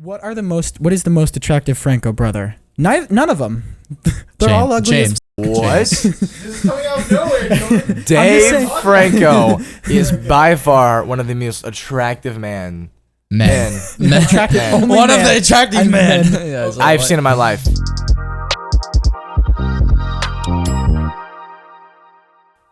What is the most attractive Franco brother? None of them. They're all ugly. James. What? This is coming out of nowhere. Dave Franco is by far one of the most attractive men. Attractive only One man. of the attractive men. I've seen in my life.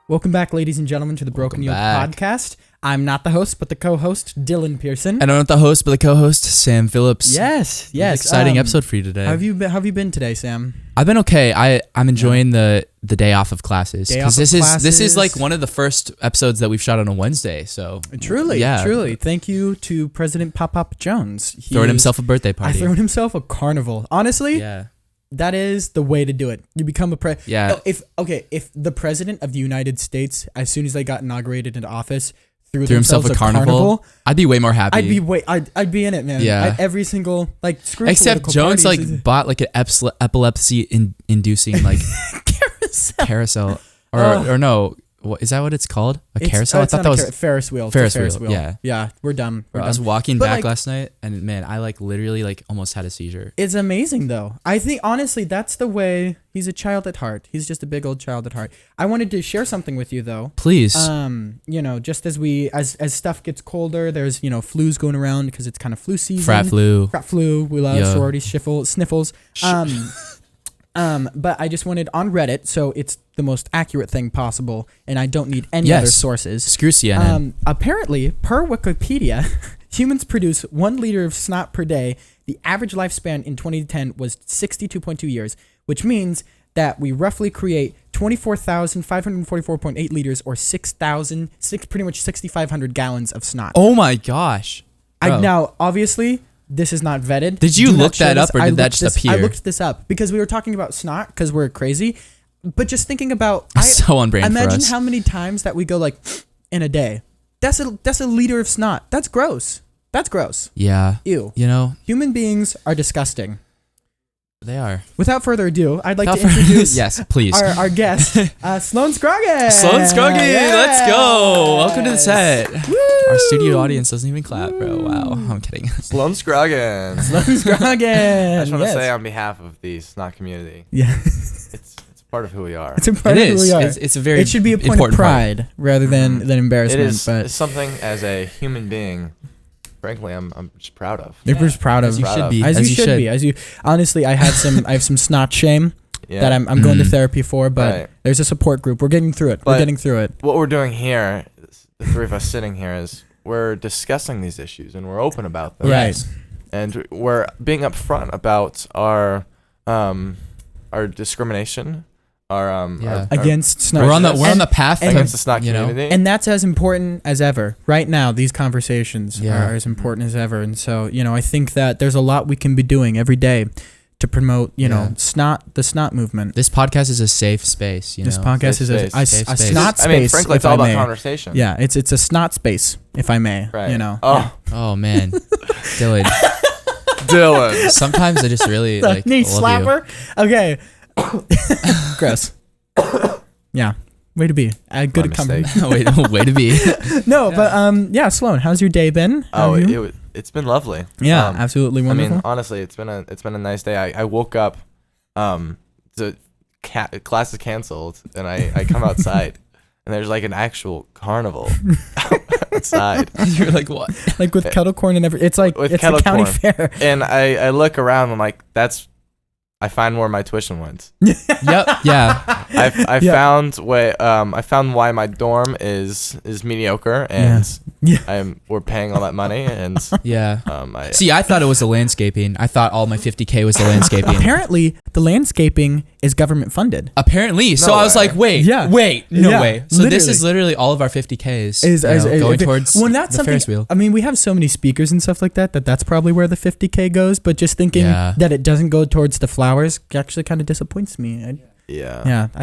Welcome back, ladies and gentlemen, to the Broken Yolk podcast. I'm not the host, but the co-host, Dylan Pearson. And I'm not the host, but the co-host, Sam Phillips. Yes. Exciting episode for you today. How have you been today, Sam? I've been okay. I'm enjoying the day off of classes because this is like one of the first episodes that we've shot on a Wednesday. So truly. Thank you to President Pop Jones. Throwing himself a birthday party. Throwing himself a carnival. Honestly, yeah. That is the way to do it. You become a Yeah. If the president of the United States, as soon as they got inaugurated into office, threw himself a carnival, I'd be way more happy. I'd be in it, man. Yeah. Every single screw. Except Jones bought like an epilepsy inducing carousel or no. What, is that what it's called? A carousel? I thought that was Ferris wheel. Ferris wheel. Yeah. Yeah, we're done. I was walking back last night and man, I literally almost had a seizure. It's amazing though. I think honestly that's the way. He's a child at heart. He's just a big old child at heart. I wanted to share something with you though. Please. Just as stuff gets colder, there's flus going around because it's kind of flu season. Frat flu. We love sorority sniffles. But I just wanted on Reddit, so it's the most accurate thing possible, and I don't need any other sources. Screw CNN. Apparently, per Wikipedia, humans produce 1 liter of snot per day. The average lifespan in 2010 was 62.2 years, which means that we roughly create 24,544.8 liters or pretty much 6,500 gallons of snot. Oh my gosh. Now, obviously, this is not vetted. Did you look that up or did that just appear? I looked this up because we were talking about snot because we're crazy. But just thinking about... so on brand for us. Imagine how many times that we go in a day. That's a liter of snot. That's gross. Yeah. Ew. Human beings are disgusting. They are. Without further ado, I'd like to introduce yes, please. our guest, Sloan Scroggin. Sloan Scroggin, let's go. Welcome to the set. Woo! Our studio audience doesn't even clap, bro. Wow, I'm kidding. Sloan Scroggin. Sloan Scroggin. I just want to say on behalf of the Snot community. Yeah. It's part of who we are. It's a part of who we are. It's a very. It should be a point of pride rather than embarrassment. It is. But it's something as a human being. Frankly, I'm just proud of. You're just proud of. As you should be. As you should be. Honestly, I have some snot shame that I'm going to therapy for, but there's a support group. We're getting through it. What we're doing here, the three of us sitting here, is we're discussing these issues and we're open about them. Right. And we're being upfront about our discrimination. Against snot. We're on the path against the snot community, and that's as important as ever. Right now, these conversations are as important as ever. And so, I think that there's a lot we can be doing every day to promote, the snot movement. This podcast is a safe space. This podcast is a snot space. I mean, frankly, it's all about conversation. Yeah, it's a snot space, if I may. Right. Oh man, Dylan. Sometimes I just really knee love slapper. You. Okay. Gross. Yeah. Way to be. Good at coming. way to be. No, but Sloan, how's your day been? It's been lovely. Yeah, absolutely wonderful. I mean, honestly, it's been a nice day. I woke up, class is canceled, and I come outside, and there's an actual carnival outside. You're like, what? With kettle corn and everything. It's it's a county fair. And I look around, and I'm like, I find where my tuition went. Yep. Yeah. I found why my dorm is mediocre, and we're paying all that money, and I thought it was the landscaping. I thought all my 50K was the landscaping. Apparently, the landscaping is government funded. Apparently, so I was like, wait, no way. So this is literally all of our 50Ks is going towards the Ferris wheel. I mean, we have so many speakers and stuff like that that's probably where the 50K goes. But just thinking that it doesn't go towards the flowers actually kind of disappoints me. It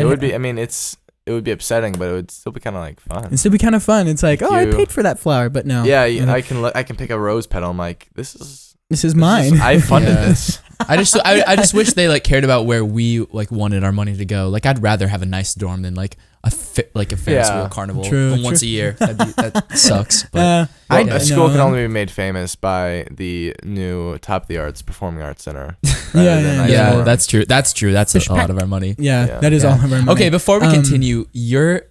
would be. I mean, it would be upsetting, but it would still be kind of fun. It'd still be kind of fun. It's like, I paid for that flower, but no. Yeah, I can pick a rose petal. I'm like, this is mine. I funded this. I just wish they cared about where we wanted our money to go. I'd rather have a nice dorm than like a Ferris wheel carnival True. once a year. That sucks. But a school can only be made famous by the new Top of the Arts Performing Arts Center. Yeah, that's true. That's a lot of our money. Yeah, that is all of our money. Okay, before we continue, your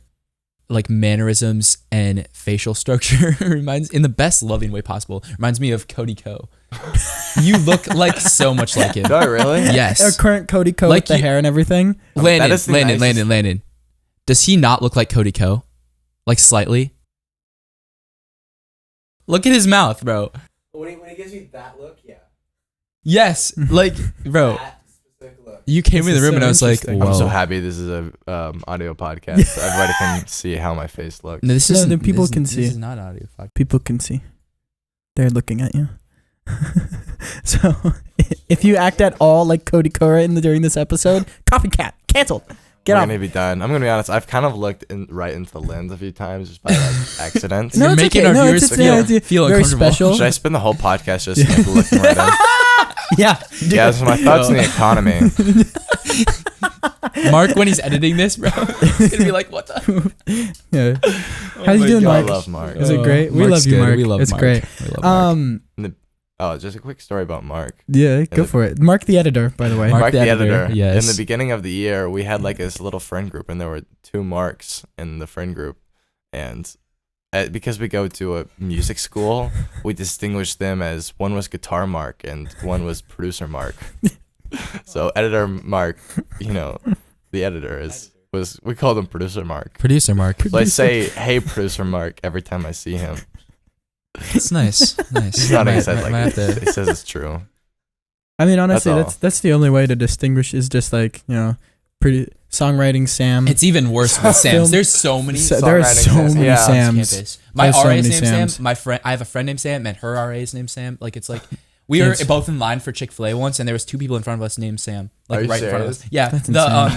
like mannerisms and facial structure reminds, in the best loving way possible, reminds me of Cody Ko. You look like so much like him. Do I really? Yes. Our current Cody Ko Like with the hair and everything. Landon. Does he not look like Cody Ko? Like slightly? Look at his mouth, bro. When he gives me that look, yeah. Yes, like, bro. That specific look. You came in the room so and I was like, interesting. whoa. I'm so happy this is a audio podcast. So everybody can see how my face looks. No, this No, isn't- the people this- can see. This is not audio. Fuck. People can see. They're looking at you. So, if you act at all like Cody Ko during this episode, copycat, canceled. Get We're off. gonna be done. I'm gonna be honest. I've kind of looked right into the lens a few times just by like accident. No, You're it's making okay. our No, viewers it's just, feel very uncomfortable. special. Should I spend the whole podcast just like, looking right in? Yeah. Yeah, so my thoughts on the economy. Mark, when he's editing this, bro, he's gonna be like, what the? Yeah. Oh How you my doing, God. I Mark? love Mark. Is it great? We Mark's love you, good. Mark. We love It's Mark. great. We love Mark. Oh, just a quick story about Mark. Yeah, go the- for it. Mark the editor, by the way. Mark Mark the the editor, editor. yes. In the beginning of the year, we had like this little friend group, and there were 2 Marks in the friend group, and because we go to a music school, we distinguished them as one was guitar Mark and one was producer Mark. So editor Mark, the editor we called him producer Mark. Producer Mark. So I say, "Hey, producer Mark," every time I see him. It's nice. He's nodding his head Might like have to- he says it's true. I mean, honestly, That's that's the only way to distinguish is just like, pretty songwriting Sam. It's even worse with Sam's. There's so many. There are songwriting so Sams. many Yeah. Sams. Campus. My There's so RA is many named Sams. Sam. My friend, I have a friend named Sam, and her RA is named Sam. Like it's like we were Yes. both in line for Chick-fil-A once, and there was 2 people in front of us named Sam, like Are you right in front of serious? us. Yeah, That's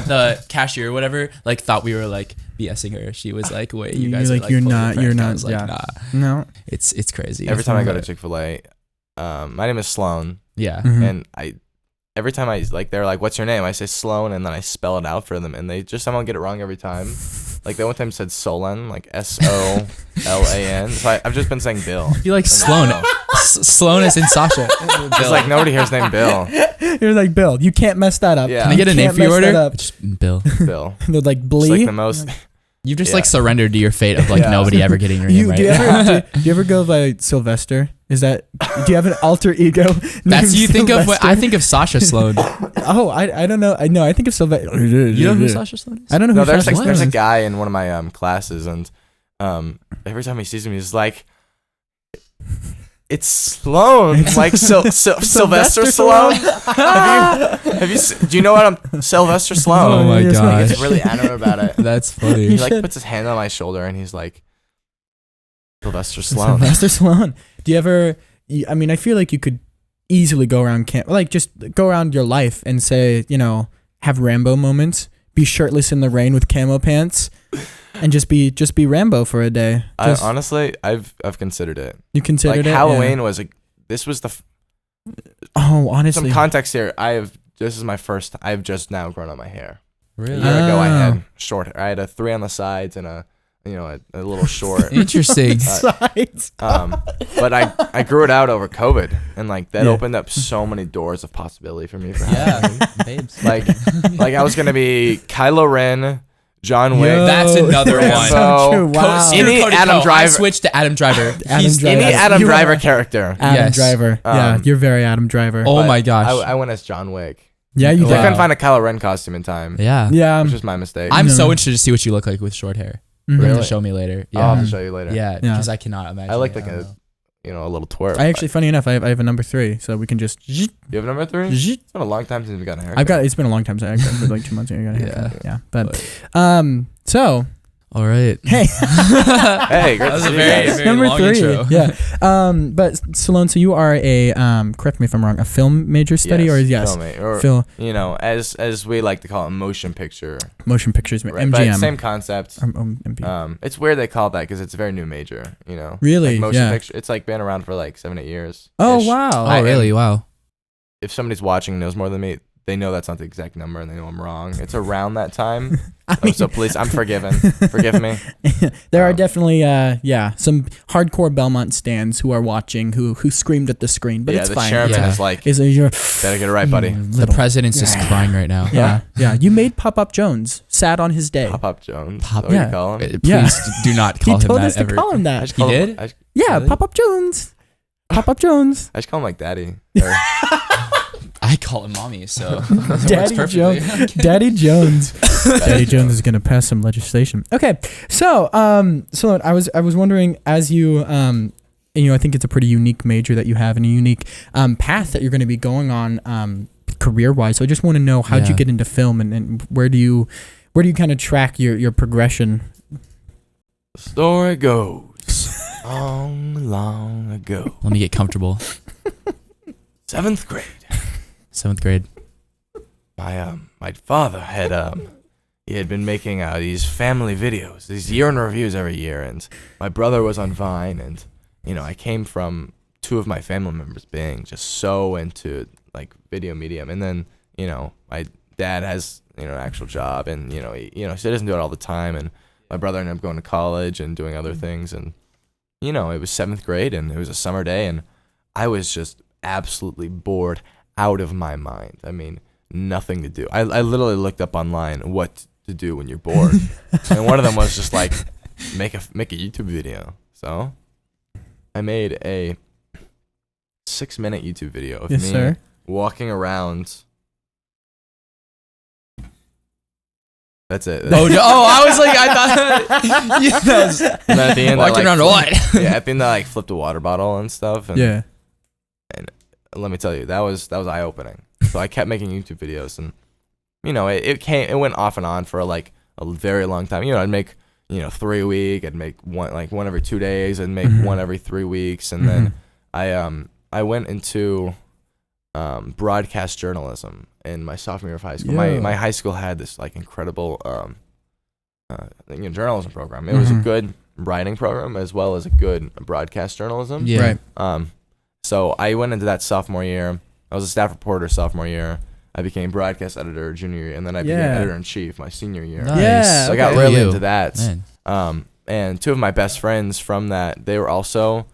the cashier or whatever, like thought we were like BSing her. She was like, "Wait, you You're guys are like, like you're fully not- friends." you're I not- was like, yeah. nah, No. it's crazy. Every time I go to But- Chick-fil-A, my name is Sloan, yeah, Mhm. and every time they're like, "What's your name?" I say Sloan, and then I spell it out for them, and they just somehow get it wrong every time. Like that one time said Solan, like SOLAN. So I've just been saying Bill. you like Sloan. Sloan is in Sasha. It's like nobody here's named Bill. You're like, Bill, you can't mess that up. Yeah. Can I get a You name can't for your mess that order? up. Just Bill. Bill. They're like, It's Blee. like the most. You've just Yeah. like surrendered to your fate of like Yeah. nobody ever getting your name right. Do you ever go by Sylvester? Do you have an alter ego? That's named you think of. What I Sylvester? think of Sasha Sloan. Oh, I don't know. I think of Sylvester. You know who Sasha Sloan is? I don't know who No, there's Sasha like, there's a Sloan is. guy in one of my classes, and every time he sees me, he's like, "It's Sloan, like Sylvester Sloan." Do you know what I'm Sylvester Sloan? Oh my Yes, god, He gets really animate about it. that's funny. He You like should. puts his hand on my shoulder and he's like, Sylvester Sloan. Sylvester Sloan. Do you ever? I mean, I feel like you could easily go around just go around your life and say, have Rambo moments, be shirtless in the rain with camo pants, and just be Rambo for a day. Just- Honestly, I've considered it. you considered Like it? Halloween Yeah. was like, this was Oh, honestly. some context here. This is my first. I've just now grown out my hair. A Really year ago, I Oh. had short hair. I had a 3 on the sides and a little short. interesting. Sides. But I grew it out over COVID, and like that Yeah. opened up so many doors of possibility for me. For Yeah, Halloween. babes. like I was gonna be Kylo Ren, John Wick. Yo, That's another Rambo. one. So true. Co- Wow. Screw Any Cody Adam Ko. Driver- I switched to Adam Driver. Adam Driver. Any Adam You Driver are- character. Adam Yes. Driver. Yeah, you're very Adam Driver. Oh But my gosh. I went as John Wick. Yeah, you Wow. did. I couldn't find a Kylo Ren costume in time. Yeah. Yeah. Which was my mistake. I'm so No. interested to see what you look like with short hair. Mhm. You have Really? to show me later. I'll Yeah. have to show you later. Yeah, Yeah. because I cannot imagine. I like it. like don't a know. a little twerp. I actually, funny enough, I have a number 3, so we can just. You have number 3? It's been a long time since we got a haircut. It's been a long time since I got like 2 months ago. I got a haircut. Yeah. But so All right. hey, Hey, great That was to a see you very, guys. very number long 3. intro. Yeah. But Sloan, so you are a correct me if I'm wrong, a film major study or yes, film it, or film as we like to call it, motion picture. motion pictures, Right? MGM. But same concept. MP. It's weird they call it that because it's a very new major. Really? Like motion Yeah. picture. It's like been around for like 7-8 years. Oh wow. Oh, really? Wow. If somebody's watching and knows more than me, they know that's not the exact number, and they know I'm wrong. It's around that time. I mean, So please, I'm forgiven. Forgive me. there are definitely some hardcore Belmont stands who are watching who screamed at the screen, but yeah, it's the fine. chairman Yeah. is like, Is your better get it right, buddy. The president's just crying right now. yeah. You made Pop Up Jones sad on his day. Pop Up Jones. Pop- Is that what yeah. you call him? Please Yeah. do not He call him told that us to ever. call him I that. just call him- did? I just, Yeah, Really? Pop Up Jones. Pop Up Jones. I just call him like daddy. Or, I call him mommy, so that works Daddy perfectly. Jones. Daddy Jones. Daddy Jones is gonna pass some legislation. Okay, so Sloan, I was wondering, as you I think it's a pretty unique major that you have and a unique path that you're going to be going on career wise. So I just want to know, how'd you Yeah. get into film, and where do you kind of track your progression? the story goes, long ago, Let me get comfortable. 7th grade. 7th grade. My father had he had been making these family videos, these year in reviews every year, and my brother was on Vine, and I came from two of my family members being just so into like video medium, and then my dad has an actual job, and so he doesn't do it all the time, and my brother ended up going to college and doing other things, and it was 7th grade, and it was a summer day, and I was just absolutely bored out of my mind. I mean, nothing to do. I literally looked up online what to do when you're bored, and one of them was just like make a YouTube video. So I made a 6-minute YouTube video of Yes, me sir. walking around. That's it. Oh, no, I was like, I thought. Yes. And then at the end, Walking around to what? Yeah, at the end, I like flipped a water bottle and stuff. And Yeah. let me tell you, that was eye opening. So I kept making YouTube videos, and it went off and on for like a very long time. I'd make 3 a week. I'd make one every 2 days. I'd make one every 3 weeks, and then I went into broadcast journalism in my sophomore year of high school. Yeah. My high school had this like incredible journalism program. It was a good writing program as well as a good broadcast journalism. Yeah. Right. So I went into that sophomore year. I was a staff reporter sophomore year. I became broadcast editor junior year, and then I became editor in chief my senior year. Nice. Yeah, So I got okay. really You. into that. Man. And two of my best friends from that, they were also,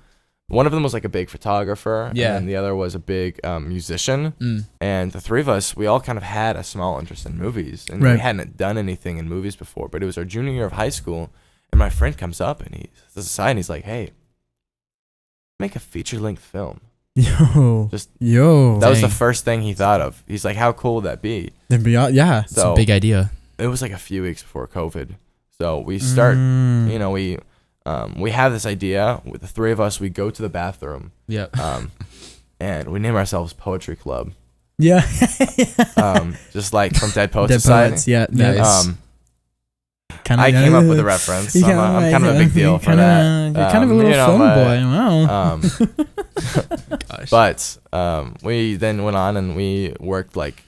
one of them was like a big photographer, Yeah. and then the other was a big musician. Mm. And the three of us, we all kind of had a small interest in movies, and Right. we hadn't done anything in movies before. But it was our junior year of high school, and my friend comes up and he says aside, and he's like, "Hey, make a feature-length film." Yo. Just- Yo. That was the Dang. first thing he thought of. He's like, "How cool would that be?" Then beyond, yeah. It's a So big idea. it was like a few weeks before COVID. So we start, we have this idea with the three of us. We go to the bathroom, Yeah. and we name ourselves Poetry Club, Yeah. just like from Dead Poets Dead Society. Poets, yeah. Nice. Kinda, I came up with a reference. You I'm kind of a big deal for that. You're kind of a little film boy. Wow. Gosh. But we then went on and we worked like,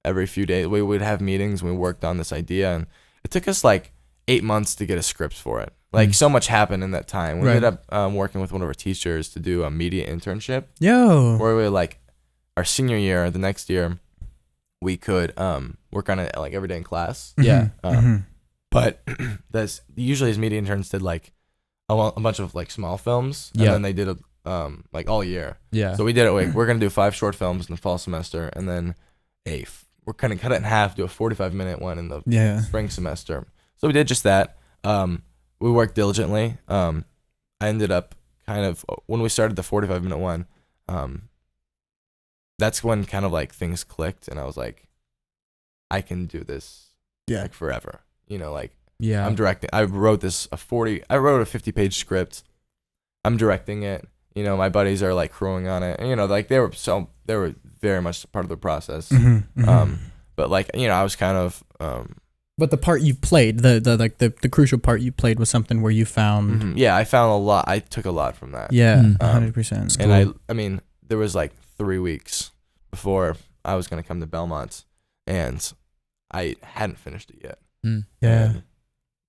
every few days. We would have meetings and we worked on this idea. And it took us like 8 months to get a script for it. Like so much happened in that time. We Right. ended up working with one of our teachers to do a media internship Yo. where we like our senior year, the next year, we could work on it like every day in class. Yeah. But that's usually as media interns did like a bunch of like small films, and Yeah. then they did a like all year. Yeah. So we did it like we're gonna do 5 short films in the fall semester, and then we're gonna cut it in half, do a 45-minute one in the Yeah. spring semester. So we did just that. We worked diligently. I ended up kind of when we started the 45-minute one. That's when kind of like things clicked, and I was like, I can do this like forever. Yeah. I'm directing. I wrote a 50-page script. I'm directing it. My buddies are like crewing on it. And, like they were very much part of the process. But like, I was kind of, But the part you played, the crucial part you played was something where you found. yeah, I found a lot. I took a lot from that. Yeah. Mm. 100%. And I mean, there was like 3 weeks before I was going to come to Belmont, and I hadn't finished it yet. Mm. Yeah. And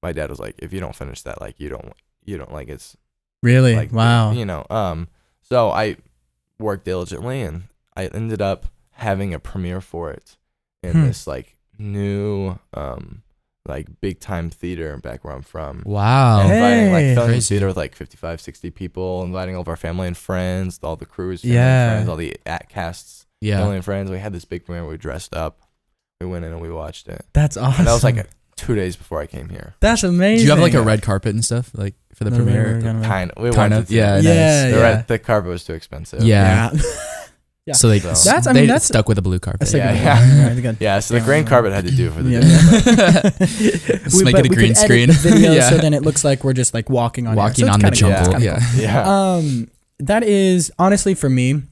my dad was like, if you don't finish that, like you don't like it's Really? like, Wow. So I worked diligently, and I ended up having a premiere for it in this like new like big time theater back where I'm from. Wow. And inviting like Hey. filming Crazy. theater with like 55, 60 people, inviting all of our family and friends, all the crews, family Yeah. and friends, all the casts, Yeah. family and friends. We had this big premiere. We dressed up. We went in and we watched it. That's awesome. And that was like 2 days before I came here. That's amazing. Do you have like a red carpet and stuff like for the No, we were premiere? gonna- Kind of. We Kind wanted of. to. Yeah. Nice. Yeah, The, yeah. the carpet was too expensive. Yeah. Yeah. Yeah. So they That's- I mean, they that's- stuck with a blue carpet. That's like Yeah, a- good. Yeah, so the Yeah. green carpet had to do for the Yeah. day. Just make but it a we green could edit screen. the video Yeah. so then it looks like we're just like walking on air. Walking So it's on the kinda cool. jungle. It's kinda Yeah. cool. Yeah. That is honestly for me,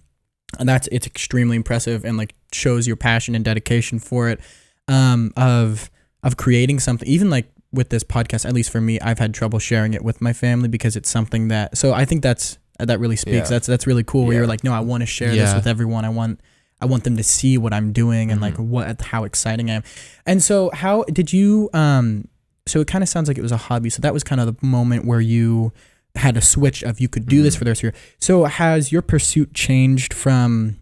it's extremely impressive and like shows your passion and dedication for it. Of creating something, even like with this podcast, at least for me, I've had trouble sharing it with my family because it's something that. So I think that really speaks. Yeah. That's really cool. Where Yeah. you're like, no, I want to share this Yeah. with everyone. I want them to see what I'm doing and like how exciting I am. And so how did you? So it kind of sounds like it was a hobby. So that was kind of the moment where you had a switch of you could do this for the rest of your. So has your pursuit changed from,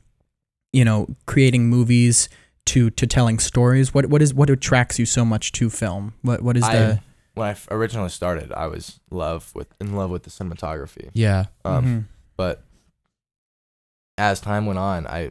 creating movies to telling stories? What attracts you so much to film? What is the When I originally started, I was in love with the cinematography. Yeah. Mhm. But as time went on, I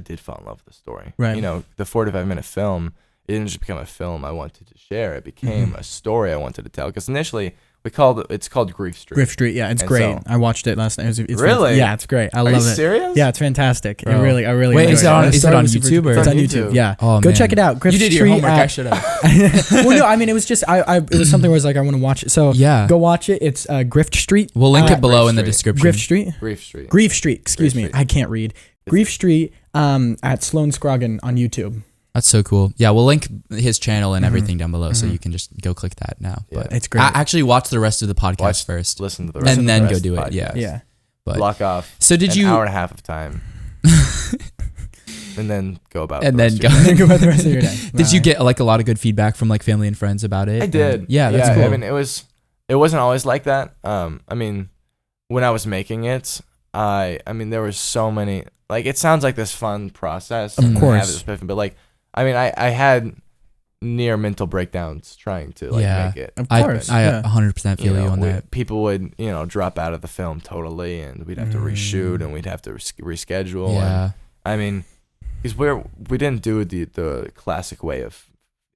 did fall in love with the story. Right. The 45-minute film, it didn't just become a film I wanted to share. It became a story I wanted to tell. Because initially, it's called Grief Street. Griff Street? Yeah, it's And great. so- I watched it last night. It's Really? Yeah, it's great. I Are love you it. serious? Yeah, it's fantastic. Bro. I really Wait, enjoyed is it on- The is it story on was super- YouTube or- It's on It's on YouTube. YouTube. Yeah. Oh, Go man. check it out. Griff You did your Street homework. I at- should have. Well, no, I mean it was just it was something where I was like I want to watch it. So Yeah. go watch it. It's Grift Street. We'll link Uh, it below Grief in the Street. description. Griff Street. Grief Street. Grief Street. Excuse Grief me. Street. I can't read. Grief Street. At Sloan Scroggin on YouTube. That's so cool. Yeah, we'll link his channel and everything down below, so you can just go click that now. Yeah. But It's great. actually watch the rest of the podcast first, Listen to the rest and of then the go rest do of it. the Yeah. podcast. Yeah. But Block off so did an you? hour and a half of time. And then go about And the then rest of your day. Go about the rest of your day. Did you get like a lot of good feedback from like family and friends about it? I did. And- yeah, that's cool. I mean, it wasn't always like that. I mean, when I was making it, there were so many. Like, it sounds like this fun process. Of and course. have this but like, I mean, I had near mental breakdowns trying to like Yeah. make it. Of I course. 100% feel you on we- that. People would drop out of the film totally, and we'd have to reshoot, and we'd have to reschedule. Yeah. And, I mean, because we didn't do the classic way of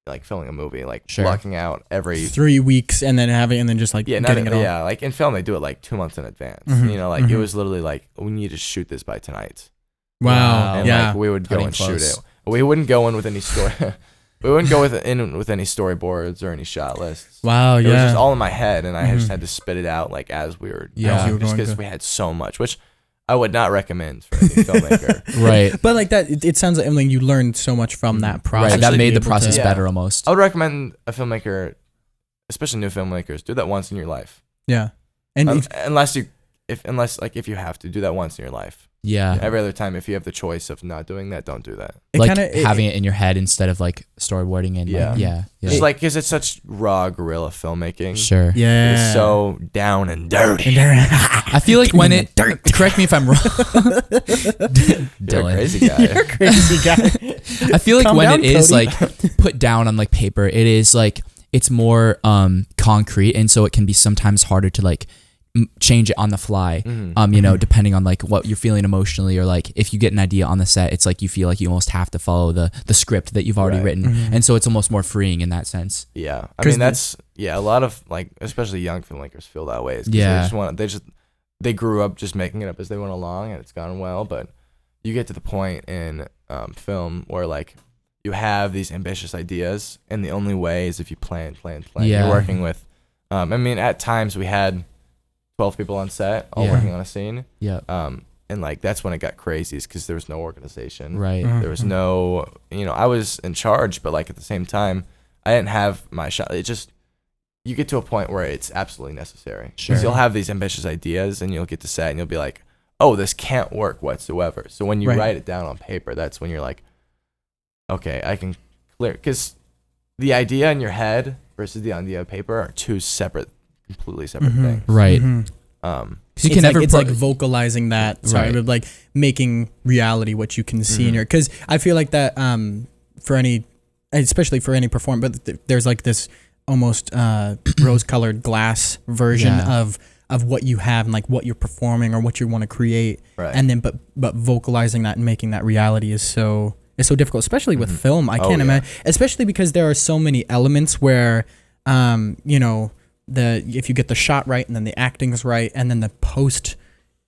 like filming a movie, like Sure. blocking out every 3 weeks and then just like yeah, getting it all. yeah. Like in film, they do it like 2 months in advance. Mhm, It mhm. was literally like we need to shoot this by tonight. Wow. And Yeah. like we would go Cutting and close. shoot it. We wouldn't go in with any story. We wouldn't go with any storyboards or any shot lists. Wow. It was Yeah. just all in my head, and I just Mhm. had to spit it out like as we were Yeah. As you were just going because to. we had so much, which I would not recommend for any filmmaker. Right. But like that, it sounds like you learned so much from that process. Right. That to made be the able process to- Yeah. better almost. I would recommend a filmmaker, especially new filmmakers, do that once in your life. Yeah. And Unless you have to do that once in your life. Yeah. Every other time, if you have the choice of not doing that, don't do that. it Like kinda, having it in your head instead of like storyboarding and Yeah. yeah. Just like, because it's such raw guerrilla filmmaking. Sure. Yeah. It's so down and dirty. I feel like when it correct me if I'm wrong. You're a Dylan. crazy guy. You're a crazy guy. I feel like Calm when down, it is Cody. like put down on like paper, it is like it's more concrete, and so it can be sometimes harder to like change it on the fly. Mhm. Depending on like what you're feeling emotionally, or like if you get an idea on the set, it's like you feel like you almost have to follow the script that you've already Right. written, Mhm. and so it's almost more freeing in that sense. Yeah, I 'Cause mean that's a lot of like especially young filmmakers feel that way. Is 'cause Yeah. they grew up just making it up as they went along, and it's gone well. But you get to the point in film where like you have these ambitious ideas, and the only way is if you plan. Yeah. You're working with. At times we had 12 people on set all Yeah. working on a scene. Yeah. And like that's when it got crazy, is because there was no organization. Right. Mhm. There was no, I was in charge, but like at the same time, I didn't have my shot. It just, you get to a point where it's absolutely necessary. 'Cause Sure. you'll have these ambitious ideas, and you'll get to set, and you'll be like, oh, this can't work whatsoever. So when you Right. write it down on paper, that's when you're like, okay, I can clear. Because the idea in your head versus the idea on paper are two completely separate Mhm. things. Right. Mhm. 'Cause you can never it's put, like vocalizing that, sorry, Right. but like making reality what you can see in your. Because I feel like that for any, especially for any performer, but there's like this almost rose-colored glass version Yeah. of what you have and like what you're performing or what you want to create, Right. and then but vocalizing that and making that reality is so difficult, especially with film. I can't imagine, especially because there are so many elements where you know, if you get the shot right and then the acting's right and then the post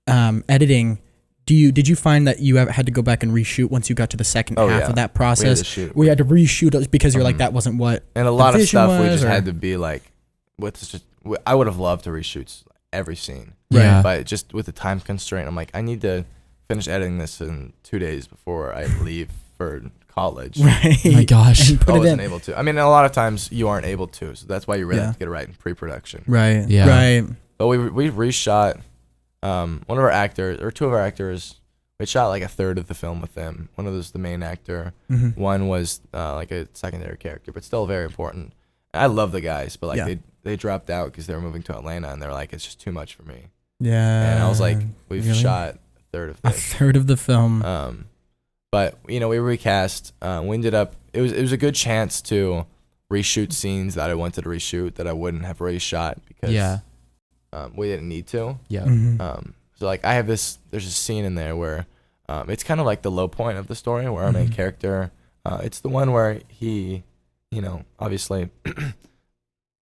editing, did you find that you had to go back and reshoot once you got to the second half of that process? We had to reshoot it because you're like, that wasn't what, and a lot of vision stuff we was, just or- had to be like, I would have loved to reshoot every scene, Yeah. but just with the time constraint, I'm like, I need to finish editing this in 2 days before I leave for college. right? Oh my gosh. And put I it wasn't in. able to. I mean, a lot of times you aren't able to, so that's why you really Yeah. have to get it right in pre-production. Right. Yeah. Right. But we reshot one of our actors, or two of our actors. We shot like a third of the film with them. One of those the main actor. Mhm. One was like a secondary character, but still very important. I love the guys, but like Yeah. they dropped out because they were moving to Atlanta, and they're like, it's just too much for me. Yeah. And I was like, we've really? shot a third of a this. third of the film. But you know, we recast. We ended up. It was a good chance to reshoot scenes that I wanted to reshoot that I wouldn't have reshot because we didn't need to. Yeah. Mhm. So like I have this. There's a scene in there where it's kind of like the low point of the story where our main character. It's the one where he, you know, obviously.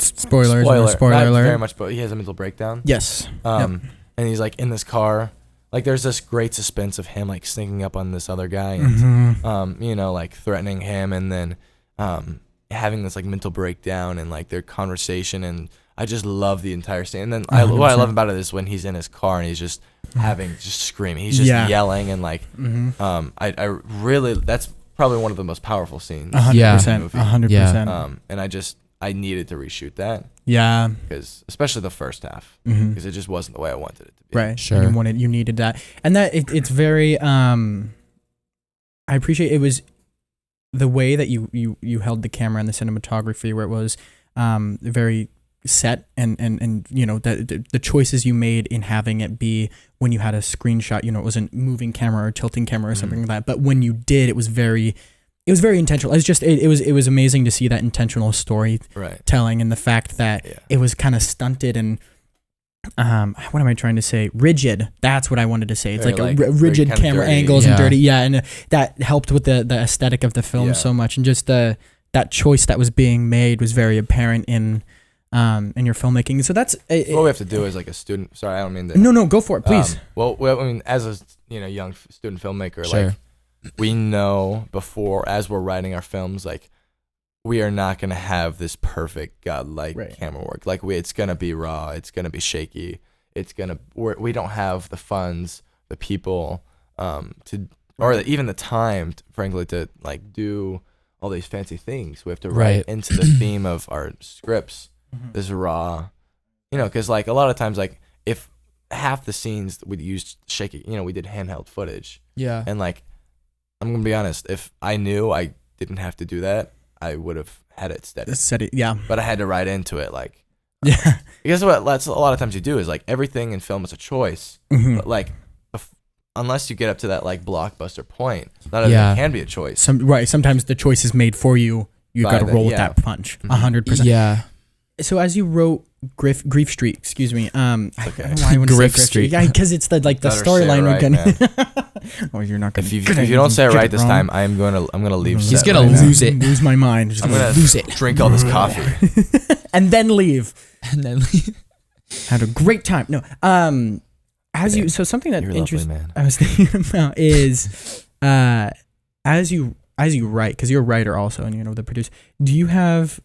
Spoiler not alert. very much, but he has a mental breakdown. Yes. And he's like in this car. Like there's this great suspense of him like sneaking up on this other guy and you know, like threatening him, and then having this like mental breakdown and like their conversation, and I just love the entire scene. And then what I love about it is when he's in his car and he's just screaming. He's just yelling and like I really, that's probably one of the most powerful scenes. 100%. 100%. And I needed to reshoot that Yeah. because especially the first half Mhm. because it just wasn't the way I wanted it to be. Right. Sure. You needed that. And that it's very I appreciate it was the way that you held the camera and the cinematography where it was very set and you know that the choices you made in having it be when you had a screenshot, you know, it wasn't moving camera or tilting camera or something like that, but when you did, it was very intentional. It's just it was amazing to see that intentional storytelling and the fact that it was kind of stunted and what am I trying to say? Rigid. That's what I wanted to say. It's Very, like, like, rigid very kinda camera dirty. angles and Yeah. dirty. Yeah, and that helped with the aesthetic of the film Yeah. so much, and just that choice that was being made was very apparent in your filmmaking. So that's What we have to do as like a student. Sorry, I don't mean to. no, go for it, please. Well, I mean, as a young student filmmaker, Sure. like we know before as we're writing our films, like we are not gonna have this perfect godlike camera work. Like it's gonna be raw. It's gonna be shaky. We don't have the funds, the people, even the time, frankly, to like do all these fancy things. We have to write into the theme of our scripts. This raw, you know, because like a lot of times, like if half the scenes we used shaky, you know, we did handheld footage. Yeah. And like, I'm gonna be honest, if I knew I didn't have to do that, I would have had it steady. Yeah. But I had to write into it, like, Yeah. because what that's a lot of times you do is like everything in film is a choice. But like, unless you get up to that like blockbuster point, not everything can be a choice. Sometimes the choice is made for you. You got to roll with that punch. 100%. Yeah. So as you wrote Grief Street, excuse me. Okay. I don't know why I want to say Grief Grief Street. Yeah, because it's the Better say it storyline we're right, gonna. Oh, you're not gonna. If you don't say it right this time, I'm gonna leave. He's set gonna right now. lose it. Lose my mind. Just I'm gonna lose it. drink all this coffee. and then leave. And then Had a great time. No. So something that You're interests lovely, man. I was thinking about is as you write, because you're a writer also, and you know the producer. Do you have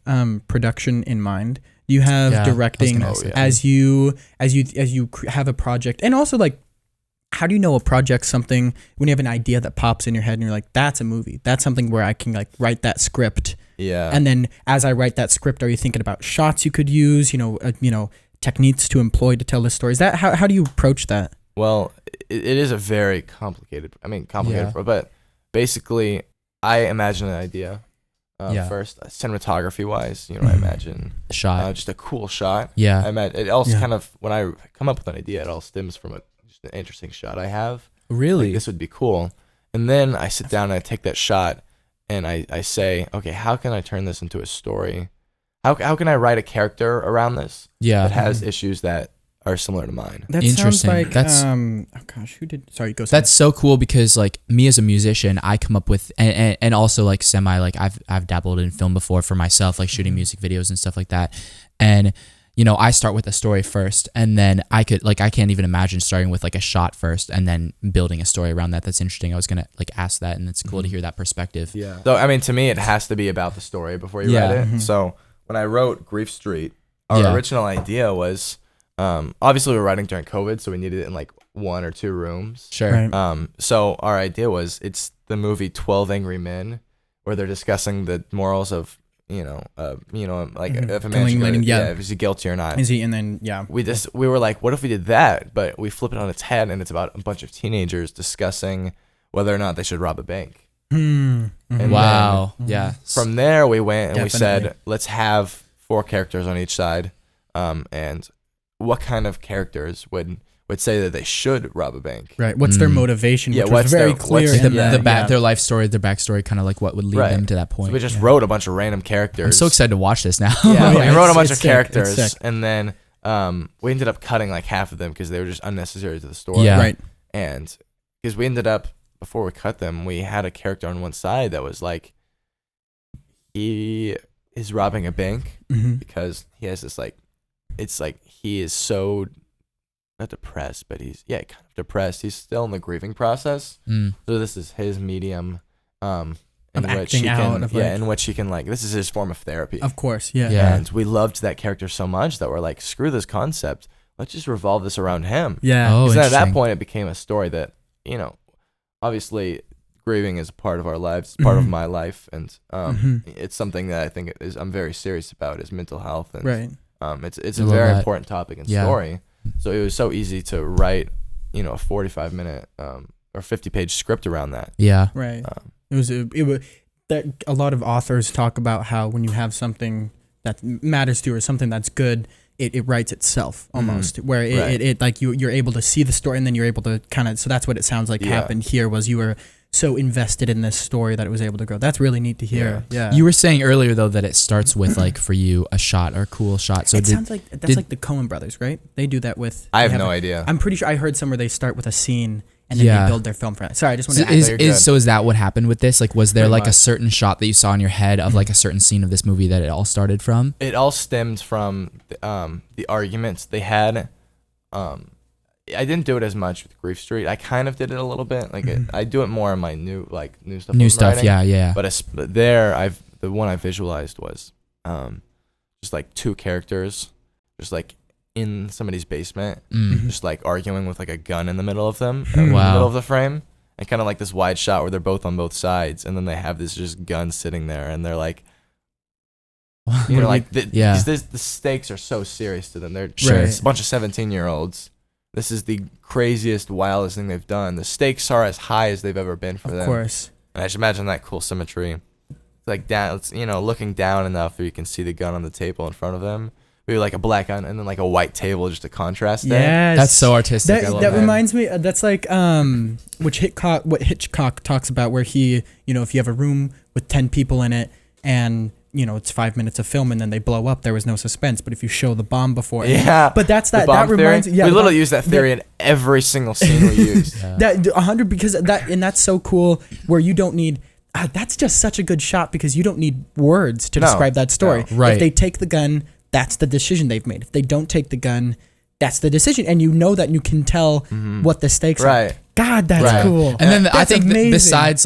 production in mind? Do you have Yeah, I was directing gonna say as you have a project, and also like, how do you know a project's something when you have an idea that pops in your head and you're like, that's a movie, that's something where I can like write that script. Yeah. And then as I write that script, are you thinking about shots you could use? Techniques to employ to tell the story. Is that how do you approach that? Well, it is a very complicated. But basically, I imagine an idea. First, cinematography wise, I imagine Shot. just a cool shot. Yeah. I imagine it also kind of, when I come up with an idea, it all stems from just an interesting shot I have. Really? Like, this would be cool. And then I sit down and I take that shot and I say, okay, how can I turn this into a story? How can I write a character around this that has issues that are similar to mine? That sounds Interesting. like That's- oh gosh, who did? Sorry, go. That's so cool because like me as a musician, I come up with and also like semi like I've dabbled in film before for myself, like shooting music videos and stuff like that. And I start with a story first, and then I can't even imagine starting with like a shot first and then building a story around that. That's interesting. I was gonna like ask that, and it's cool to hear that perspective. Yeah. So I mean, to me, it has to be about the story before you write it. So when I wrote Grief Street, our original idea was, obviously we were writing during COVID, so we needed it in like 1 or 2 rooms. Sure. Right. So our idea was, it's the movie 12 Angry Men, where they're discussing the morals of, like if a man if he's guilty or not. Is he? And then we were like, what if we did that, but we flip it on its head and it's about a bunch of teenagers discussing whether or not they should rob a bank. And Wow. then Yeah. from there we went and we Definitely. said, let's have 4 characters on each side, and what kind of characters would say that they should rob a bank? right. What's their motivation? Yeah, Which was what's very their- clear. what's in the- that, Their life story, their backstory, kind of like what would lead Right. them to that So point. we just wrote a bunch of random characters. I'm so excited to watch this now. Yeah, Yeah, we wrote a bunch it's of sick, it's characters, sick. and then we ended up cutting like half of them because they were just unnecessary to the story. Yeah. Right. And because we ended up, before we cut them, we had a character on one side that was like, he is robbing a bank because he has this like, it's like he is so, not depressed, but he's kind of depressed. He's still in the grieving process. So this is his medium, in which he can, in which he can like, this is his form of therapy. Of course. Yeah. Yeah. And we loved that character so much that we're like, screw this concept. Let's just revolve this around him. Yeah. Oh, Because then at that interesting. point, it became a story that, obviously grieving is a part of our lives, it's part of my life. And it's something that I think I'm very serious about, is mental health. And Right. it's I a love very that. important topic and Yeah. story. So it was so easy to write, a 45-minute or 50-page script around that. Yeah. Right. It was that a lot of authors talk about how when you have something that matters to you or something that's good, it writes itself almost, where it like you're able to see the story and then you're able to kind of, so that's what it sounds like happened here, was you were so invested in this story that it was able to grow. That's really neat to hear. Yeah. You were saying earlier though that it starts with like for you a shot or a cool shot. So it sounds like that's like the Coen brothers, right? They do that with. I have no idea. I'm pretty sure I heard somewhere they start with a scene and then they build their film from it. Sorry, I just wanted to add is that what happened with this? Like, was there Pretty like a much. certain shot that you saw in your head of like a certain scene of this movie that it all started from? It all stemmed from the arguments they had. I didn't do it as much with Grief Street. I kind of did it a little bit. Like I do it more in my new stuff. New I'm stuff, writing. yeah. But the one I visualized was just like 2 characters, just like in somebody's basement, just like arguing with like a gun in the middle of them, in the middle of the frame, and kind of like this wide shot where they're both on both sides, and then they have this just gun sitting there, and they're like, because the stakes are so serious to them. They're it's a bunch of 17-year-olds. This is the craziest, wildest thing they've done. The stakes are as high as they've ever been for them. Of course. And I just imagine that cool symmetry. It's like down, it's, looking down enough where you can see the gun on the table in front of them. Maybe like a black gun and then like a white table just to contrast it. Yes. That's so artistic. I love That that. reminds me. That's like what Hitchcock talks about, where he, if you have a room with 10 people in it and it's 5 minutes of film and then they blow up, there was no suspense. But if you show the bomb before, But that's The that. bomb That reminds theory. me. Yeah, we literally use that theory in every single scene we use. That 100 because that's so cool. Where you don't need. That's just such a good shot because you don't need words to describe that story. No. Right. If they take the gun, that's the decision they've made. If they don't take the gun, that's the decision, and that and you can tell what the stakes are. Right. God, that's cool. And then I That's think amazing. besides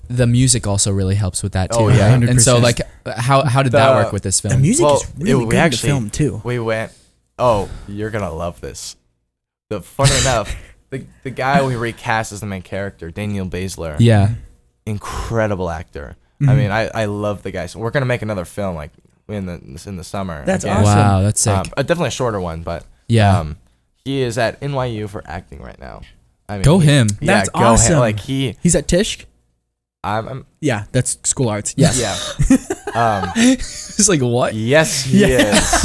the music also really helps with that too. Oh, yeah. Right? And so 100%. like how did that work with this film? The music is really we good actually, in the film too. We went, you're going to love this. Funny enough, the guy we recast as the main character, Daniel Baszler, Yeah. incredible actor. I mean, I love the guy. So we're going to make another film like in the summer. That's again. awesome. Wow, that's sick. Definitely a shorter one, but Yeah. he is at NYU for acting right now. I mean, Go him. That's go awesome. him. Like He's at Tisch. I'm Yeah, that's school arts. Yes. yeah. It's like what? Yes, he is.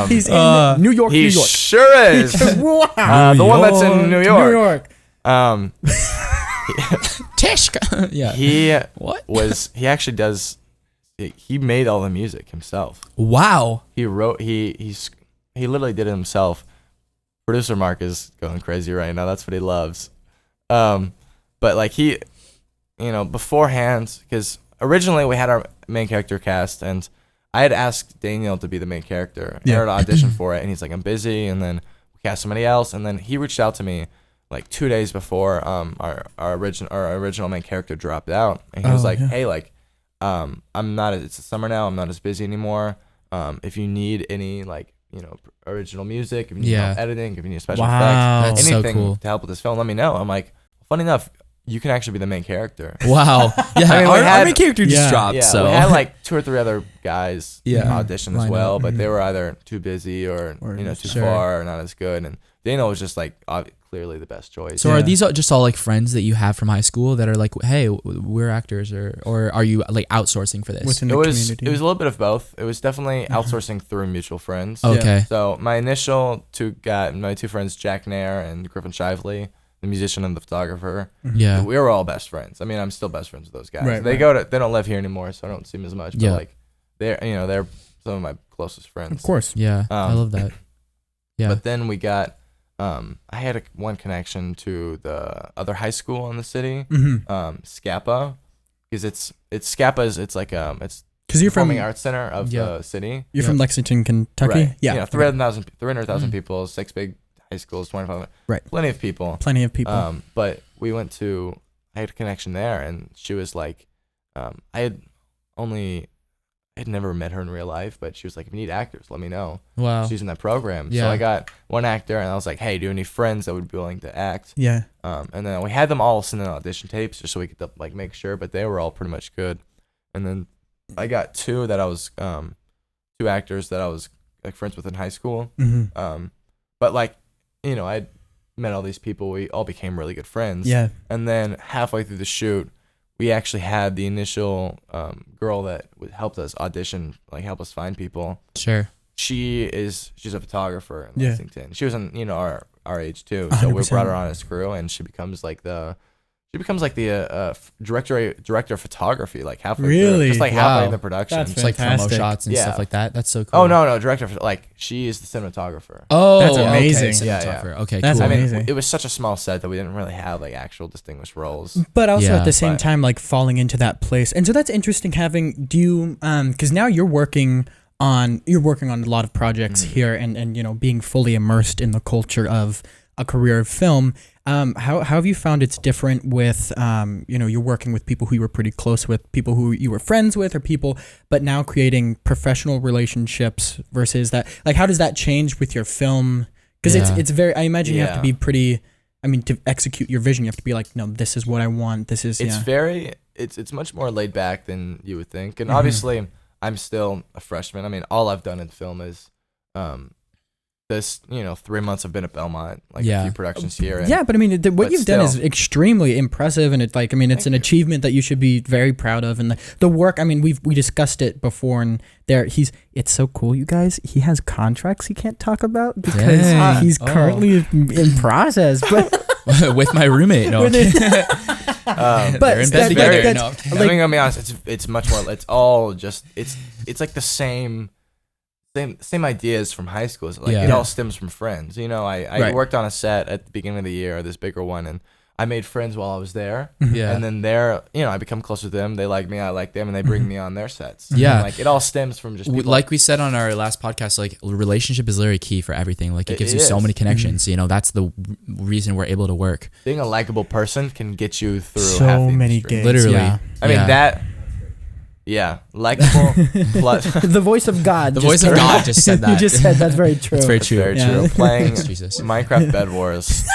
He's in New York, He New York. sure is. Wow. The one that's in New York. New York. Tishka. Yeah. He actually does. He made all the music himself. Wow. He wrote. He literally did it himself. Producer Mark is going crazy right now. That's what he loves. But like he, beforehand, because originally we had our main character cast, and I had asked Daniel to be the main character. I had to audition for it, and he's like, I'm busy, and then we cast somebody else, and then he reached out to me like 2 days before our original main character dropped out, and he was like, hey, like, it's the summer now, I'm not as busy anymore. If you need any like original music, if you need help editing, if you need special effects, anything to help with this film, let me know. I'm like, funny enough, you can actually be the main character. Wow. Yeah. I mean, our main character just dropped. Yeah, so we had like 2 or 3 other guys audition as well, but they were either too busy or too far or not as good. And Daniel was just like clearly the best choice. So are these just all like friends that you have from high school that are like, hey, we're actors, or are you like outsourcing for this? Within the community? It was a little bit of both. It was definitely outsourcing through mutual friends. Okay. So my initial my 2 friends, Jack Nair and Griffin Shively, the musician and the photographer. Yeah. We were all best friends. I mean, I'm still best friends with those guys. Right, they don't live here anymore, so I don't see them as much. But like they're some of my closest friends. Of course. Yeah. I love that. Yeah. But then we got I had one connection to the other high school in the city, Scapa, because it's Scapa's. It's like it's because you're from Performing Arts Center of the city. You're from Lexington, Kentucky. Right. Yeah. 300,000 people, 6 big high schools, 25. Right. Plenty of people. But we went to. I had a connection there, and she was like, I had never met her in real life, but she was like, if you need actors, let me know. Wow. She's in that program. Yeah. So I got one actor, and I was like, hey, do you have any friends that would be willing to act? Yeah. And then we had them all send in audition tapes just so we could like make sure, but they were all pretty much good. And then I got 2 actors that I was like friends with in high school. But like, I met all these people. We all became really good friends. Yeah. And then halfway through the shoot, we actually had the initial girl that helped us audition, like help us find people. Sure. She's a photographer in Lexington. She was in our age too, so 100%. we brought her on as crew, and she becomes like the director of photography, like halfway through, just like halfway in the production. That's It's like promo fantastic. shots and stuff like that. That's so cool. Oh no, director, like she is the cinematographer. Oh, That's okay, amazing. cinematographer. Okay, That's cool. amazing. I mean, it was such a small set that we didn't really have like actual distinguished roles. But also at the same but- time, like falling into that place. And so that's interesting having, because now you're working on a lot of projects here and being fully immersed in the culture of a career of film. How have you found it's different with, you're working with people who you were pretty close with, people who you were friends with, or people, but now creating professional relationships versus that? Like, how does that change with your film? Because it's very, I imagine you have to be pretty, to execute your vision, you have to be like, no, this is what I want. This is, it's much more laid back than you would think. And obviously I'm still a freshman. I mean, all I've done in film is, this 3 months I've been at Belmont, like a few productions here. And, but I mean, what you've done is extremely impressive, and it's like, it's an achievement that you should be very proud of. And the work, we discussed it before, and it's so cool, you guys. He has contracts he can't talk about because he's currently in process, but with my roommate. No, but they're in bed together. No, I'm gonna be honest. It's much more. It's all just. It's like the same ideas from high school. Like it all stems from friends. I worked on a set at the beginning of the year, this bigger one, and I made friends while I was there. Yeah. And then I become closer to them. They like me, I like them, and they bring me on their sets. Yeah. And like it all stems from just people. Like we said on our last podcast, like relationship is literally key for everything. Like it gives you so many connections. That's the reason we're able to work. Being a likable person can get you through so half the many industry. gigs. Literally. Yeah. I mean that. Yeah, likable. Plus, The voice of God. The voice of God just said that. You just said that's very true. It's very true. very Yeah. true. Playing Thanks, Jesus. Minecraft Bed Wars.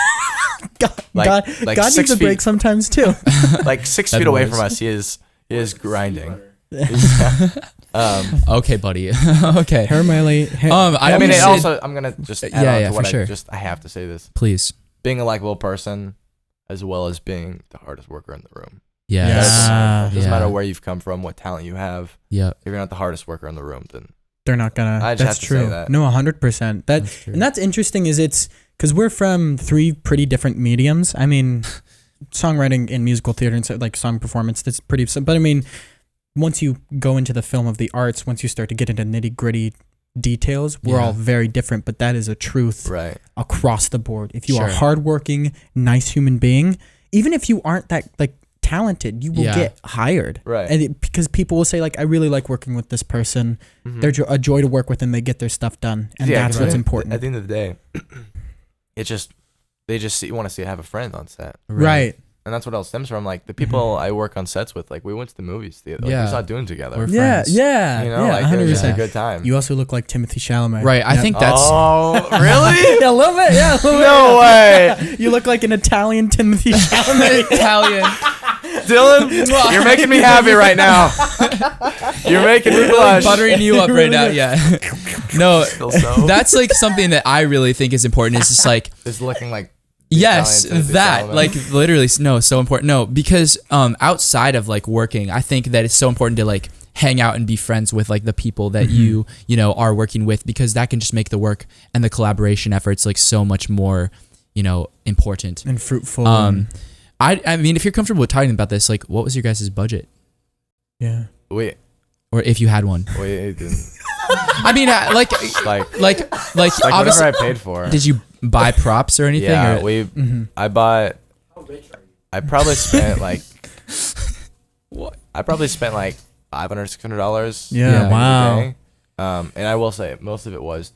God Like needs 6 a break feet. sometimes too. Like 6 Bed feet away Wars. from us, he is grinding. Okay, buddy. Okay. Hermione. I mean, should- also, I'm gonna just add on to what for sure. I have to say this: Please. being a likable person, as well as being the hardest worker in the room. Yes. It doesn't Yeah. matter where you've come from, what talent you have. Yeah. If you're not the hardest worker in the room, then They're not gonna. I just That's have to true. say that. No, 100%. That's true. And that's interesting. Is it's because we're from 3 pretty different mediums. I mean, songwriting and musical theater and so, like song performance. That's pretty. But I mean, once you go into the film of the arts, once you start to get into nitty gritty details, we're all very different. But that is a truth right. across the board. If you are Sure. hardworking, nice human being, even if you aren't that like talented, you will get hired. Right. And because people will say like, I really like working with this person. Mhm. They're a joy to work with, and they get their stuff done, and that's what's right. important. At the end of the day, they just want to see have a friend on set, Right. and that's what all stems from. Like the people I work on sets with, like we went to the movies, like, we saw Dune together. We're Yeah. friends. Yeah. You know, yeah. like it was just a 100%. good time. You also look like Timothy Chalamet. Right. I Yep. think that's Oh, really? Yeah, a little bit. Yeah, a little No bit. way, You look like an Italian Timothy Chalamet. Italian. Dylan. You're making me happy right now. You're making me blush. Buttering you up right now. Yeah. No, Feel so. that's like something that I really think is important. Is just like, It's looking like the yes, Italian Timothy that Chalamet. like literally no, so important. No, because outside of like working, I think that it's so important to like hang out and be friends with like the people that you know are working with, because that can just make the work and the collaboration efforts like so much more, you know, important. And fruitful. I mean, if you're comfortable with talking about this, like, what was your guys' budget, Yeah. Wait, or if you had one? it didn't. I mean, like Like obviously, whatever I paid for. did you buy props or anything? Yeah, or? I bought. How rich are you? I probably spent like. What? I probably spent like $500, $600. Yeah, wow. And I will say most of it was.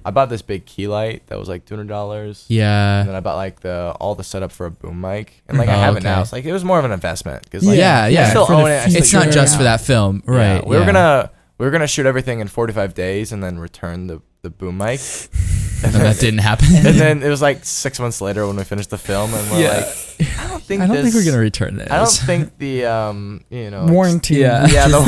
I bought this big key light that was like $200. Yeah. And then I bought like all the setup for a boom mic, and like I have it now. okay. It's like it was more of an investment because like Yeah, yeah. I still For the own it. I still It's not use it. just for that film, Yeah, right? we were gonna shoot everything in 45 days and then return the boom mic. And that didn't happen. And then it was like 6 months later when we finished the film, and we're like, I don't think we're gonna return this. I don't think the Warranty. Yeah. Yeah, I don't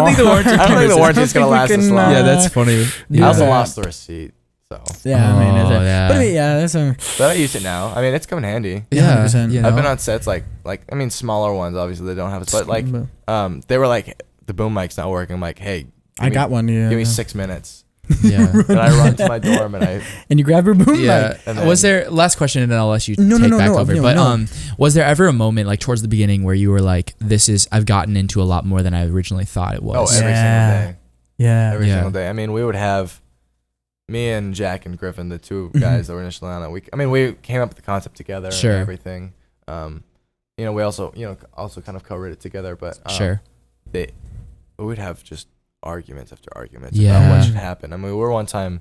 think the warranty. I don't think the warranty is gonna we last this can, long. Yeah, that's funny. I also Yeah. lost the receipt, so Yeah, I mean, Oh, yeah. but I mean, yeah, that's a but I use it now. I mean, it's coming handy. Yeah, 100%. you I've been know? on sets like I mean smaller ones obviously they don't have it, but like they were like the boom mic's not working. I'm like, hey, I got one. Yeah. give me 6 minutes, Yeah. and I run to my dorm and I And you grab your boom Yeah. mic. And then- Was there last question, and then I'll let you No, take no, back no, over. no, But no. was there ever a moment like towards the beginning where you were like, I've gotten into a lot more than I originally thought it oh was? every Yeah. single day. Yeah. Every Yeah. single day. I mean, we would have me and Jack and Griffin, the two guys that were initially on it. We came up with the concept together Sure. and everything. We also kind of co-wrote it together, but Sure. we would have just arguments after arguments Yeah. about what should happen. I mean, we were one time,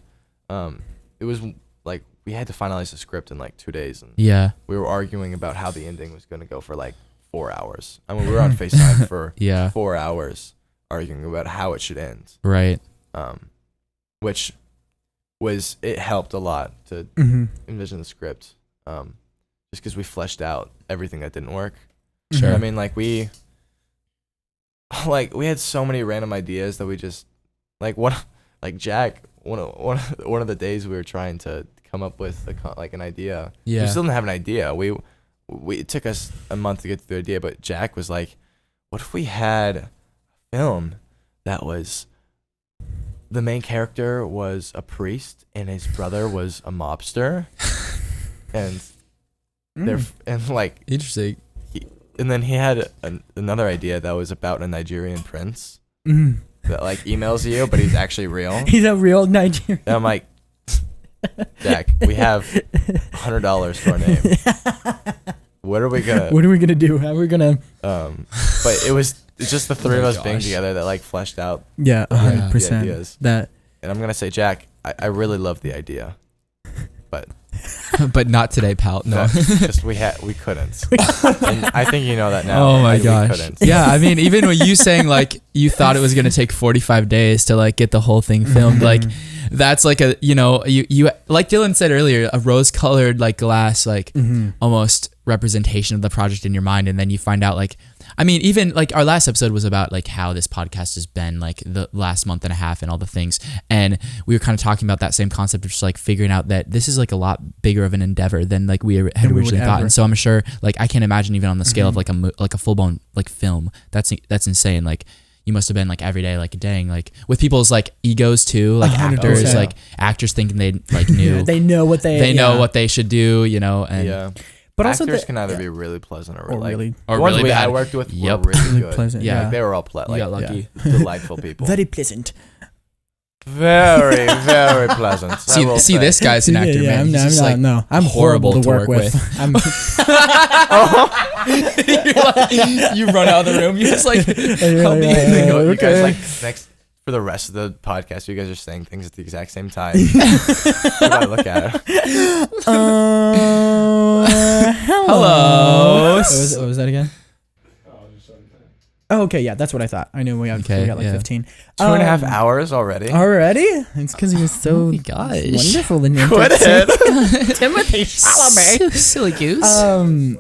it was like we had to finalize the script in like 2 days, and Yeah. we were arguing about how the ending was going to go for like 4 hours. I mean, we were on FaceTime for Yeah. 4 hours arguing about how it should end. Right. Which it helped a lot to envision the script, just because we fleshed out everything that didn't work. Sure. I mean, we had so many random ideas that we just Jack, one of the days we were trying to come up with an idea. Yeah. We still didn't have an idea. It took us a month to get to the idea, but Jack was like, what if we had a film that was the main character was a priest and his brother was a mobster, and Interesting. and then he had another idea that was about a Nigerian prince that like emails you, but he's actually real. He's a real Nigerian. And I'm like, Jack, we have $100 to our name. What are we gonna? What are we gonna do? How are we gonna? But it's just the three Oh of my us being gosh. together that like fleshed out. Yeah, the 100%. ideas. That. And I'm gonna say, Jack, I really love the idea, but But not today, pal. No. just we couldn't. And I think you know that now. Oh my We gosh. couldn't. Yeah, I mean, even when you saying like you thought it was gonna take 45 days to like get the whole thing filmed, like that's like a, you like Dylan said earlier, a rose-colored like glass, like almost representation of the project in your mind, and then you find out like, I mean, even like our last episode was about like how this podcast has been like the last month and a half and all the things, and we were kind of talking about that same concept of just like figuring out that this is like a lot bigger of an endeavor than like we had originally thought. And so I'm sure, like, I can't imagine even on the scale of like a full-blown like film. That's insane. Like, you must have been like every day, like, dang, like with people's like egos too, like 100%. actors thinking they like knew they know what they know what they should do, and Yeah. But Actors also can either be really pleasant or like really the ones really I bad. worked with Yep. were really good. pleasant. Yeah. Like, they were all you got lucky. delightful people. Very pleasant. Very, very pleasant. I will See say. this guy's an actor, man. He's just, like, I'm horrible to work with. I'm you run out of the room. You just like, help me. You guys okay. like next for the rest of the podcast. You guys are saying things at the exact same time. You gotta look at it. Hello. What was that again? Oh, okay, yeah, that's what I thought. I knew we got like 15. 2.5 hours already. Already? It's because he was so Oh my gosh. wonderful in Quit it. Timothy Chalamet. Silly goose.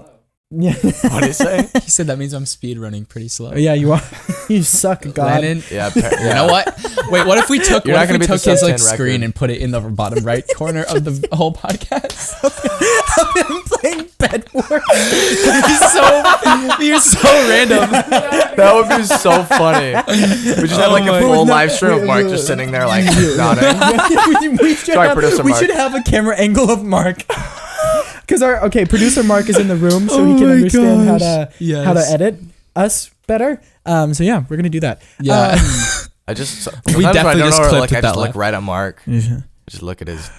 Yeah. What do you say? He said that means I'm speed running pretty slow. Yeah, you are. You suck, God. Lennon, Yeah, you know what? Wait, what if we took You're not gonna beat the his sub like 10 record. screen and put it in the bottom right corner of the whole podcast? I'm playing Bedwars. You're so random. That would be so funny. We just have like a full live stream of Mark just sitting there like nodding. we should Sorry, have, producer we Mark. should have a camera angle of Mark. Because producer Mark is in the room, so he Oh can my understand gosh. how to edit us better. So yeah, we're gonna do that. Yeah. I just We definitely just clipped I with that just look laugh. right at Mark. Um, Just look at his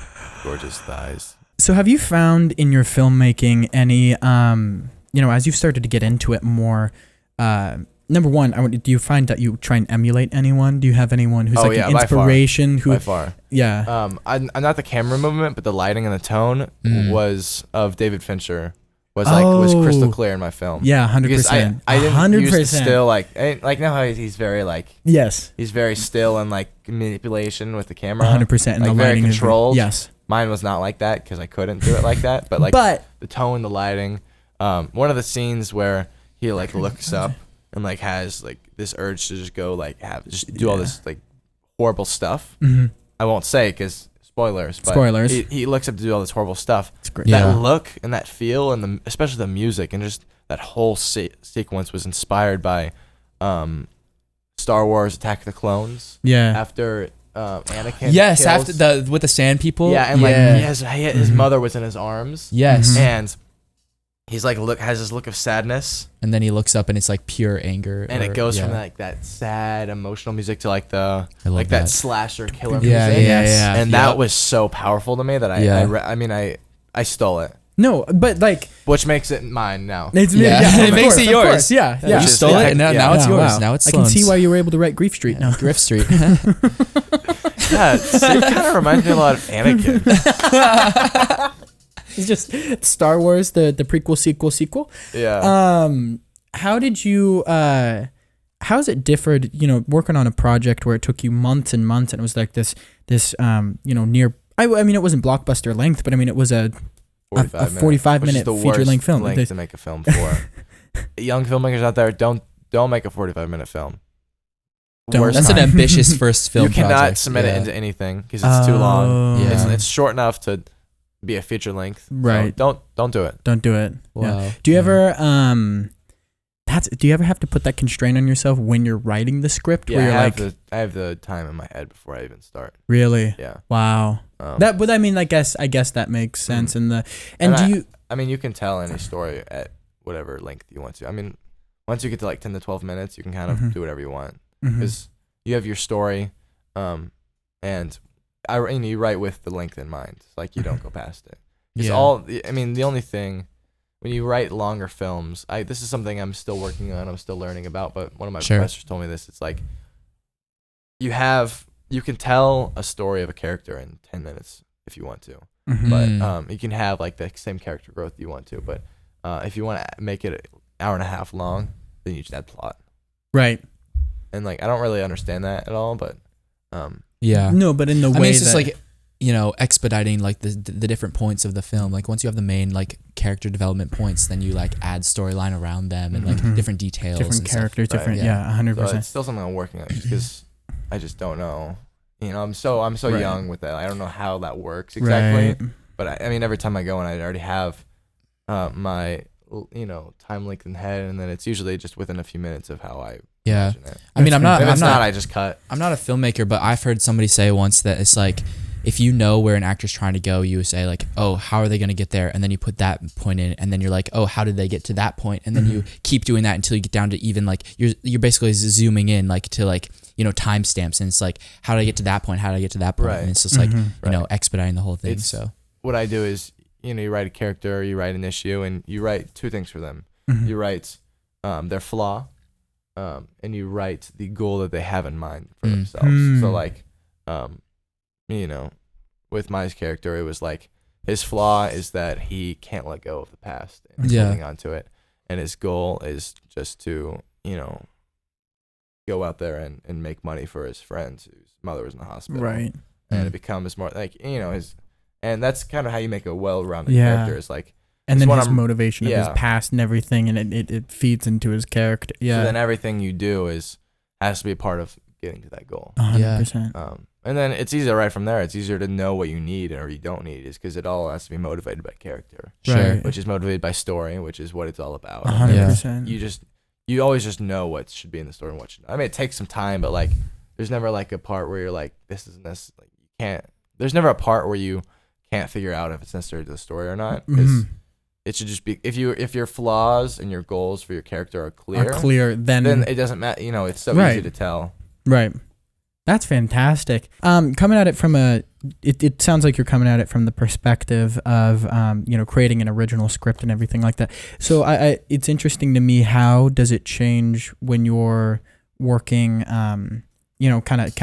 gorgeous thighs. So have you found in your filmmaking any, as you've started to get into it more, number one, do you find that you try and emulate anyone? Do you have anyone who's Oh, like yeah, an by far. inspiration? By far. Yeah. I'm not the camera movement, but the lighting and the tone was of David Fincher. Was crystal clear in my film. Yeah, 100%. Because I didn't 100%. use the still like now how he's very like Yes. he's very still and like manipulation with the camera. 100%. And Like the very lighting controlled. Yes. Mine was not like that because I couldn't do it like that. But like the tone, the lighting. One of the scenes where he like looks up and like has like this urge to just go like do all this like horrible stuff. Mm-hmm. I won't say because spoilers. But Spoilers. He looks up to do all this horrible stuff. It's great. Yeah. That look and that feel and especially the music and just that whole sequence was inspired by Star Wars Attack of the Clones. Yeah. After Anakin. Yes, kills- after with the sand people. Yeah, and like his mother was in his arms. Yes. Mhm. And he's like has this look of sadness, And then he looks up and it's like pure anger. and it goes from like that sad emotional music to like the I love like that that. slasher killer Yeah, music. yeah. And that was so powerful to me that I stole it, No, but like which makes it mine now. it's Yeah. It of makes course, it of yours. course, Yeah, Yeah. yeah. You Just- stole it, and now yeah. it's Yeah, yours. wow. Now it's I can see Sloan's. why you were able to write Grief Street now. Griff Street. Yeah, it kind of reminds me a lot of Anakin. It's just Star Wars, the prequel, sequel. Yeah. How did you how's it differed, working on a project where it took you months and months and it was like this near I mean it wasn't blockbuster length, but I mean it was a 45-minute feature-length film. Length to make a film for. Young filmmakers out there, don't make a 45-minute film. Don't. Worst That's an time. ambitious first film. You cannot project. submit Yeah. it into anything because it's too long. Yeah. It's short enough to be a feature length. So Right. don't do it. Don't do it. Wow. Yeah. Do you ever do you ever have to put that constraint on yourself when you're writing the script Yeah, where you're I have the time in my head before I even start. really? Yeah. Wow. But I mean I guess that makes sense and I mean you can tell any story at whatever length you want to. I mean once you get to like 10 to 12 minutes, you can kind of do whatever you want because you have your story, and you write with the length in mind. It's like you don't go past it. It's the only thing when you write longer films, this is something I'm still working on. I'm still learning about, but one of my professors told me this. It's like you can tell a story of a character in 10 minutes if you want to, but you can have like the same character growth you want to. But if you want to make it an hour and a half long, then you just add plot. right. And like I don't really understand that at all, but Yeah. No, but in the way I mean, it's just that, like, you know, expediting like the different points of the film. Like once you have the main like character development points, then you like add storyline around them and like different details, different and stuff. characters, Right, different, yeah. 100%. So it's still something I'm working on because I just don't know. You know, I'm so Right. young with that. I don't know how that works exactly. Right. But I mean, every time I go and I already have my time length in head, and then it's usually just within a few minutes of how I Yeah. imagine it. I mean, I'm not. If I'm it's not. not, I just cut. I'm not a filmmaker, but I've heard somebody say once that it's like, if you know where an actor's trying to go, you say like, oh, how are they going to get there? And then you put that point in, and then you're like, oh, how did they get to that point? And then you keep doing that until you get down to even like, you're basically zooming in like to like, you know, timestamps. And it's like, how did I get to that point? How did I get to that point? Right. And it's just like, you know, Right. expediting the whole thing. It's- So What I do is, you write a character, you write an issue, and you write two things for them. You write their flaw, and you write the goal that they have in mind for themselves. So like, with my character, it was like his flaw is that he can't let go of the past and he's Yeah. holding on to it, and his goal is just to go out there and make money for his friends whose mother was in the hospital. Right. And it becomes more like and that's kind of how you make a well-rounded Yeah. character. It's like, And then what his I'm- motivation of his yeah. past and everything, and it feeds into his character. so Yeah. then everything you do has to be a part of getting to that goal. 100%. And then it's easier right from there. It's easier to know what you need or you don't need, is because it all has to be motivated by character, Sure. Right. which is motivated by story, which is what it's all about. 100%. You always just know what should be in the story and what should. I mean, it takes some time, but like, there's never like a part where you're like, this isn't this. Like, you can't. There's never a part where you can't figure out if it's necessary to the story or not. Because it should just be, if your flaws and your goals for your character are clear, then it doesn't matter. It's so Right. easy to tell. right. That's fantastic. Coming at it from it sounds like you're coming at it from the perspective of, creating an original script and everything like that. So it's interesting to me, how does it change when you're working, kind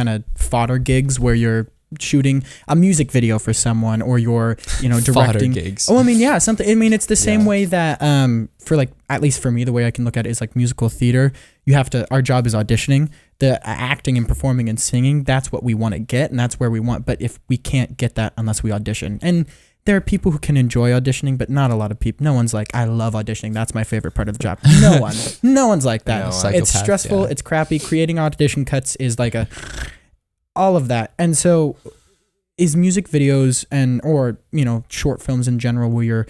of fodder gigs where you're shooting a music video for someone, or you're, fodder directing gigs. Oh, I mean, yeah, something. I mean, it's the same Yeah. way that, for like, at least for me, the way I can look at it is like musical theater. Our job is auditioning. The acting and performing and singing, that's what we want to get, and that's where we want. But if we can't get that unless we audition, and there are people who can enjoy auditioning, but not a lot of people. No one's like, I love auditioning. That's my favorite part of the job. No one's like that. No, It's psychopaths, stressful. yeah. It's crappy. Creating audition cuts is like all of that. And so, is music videos or short films in general, where you're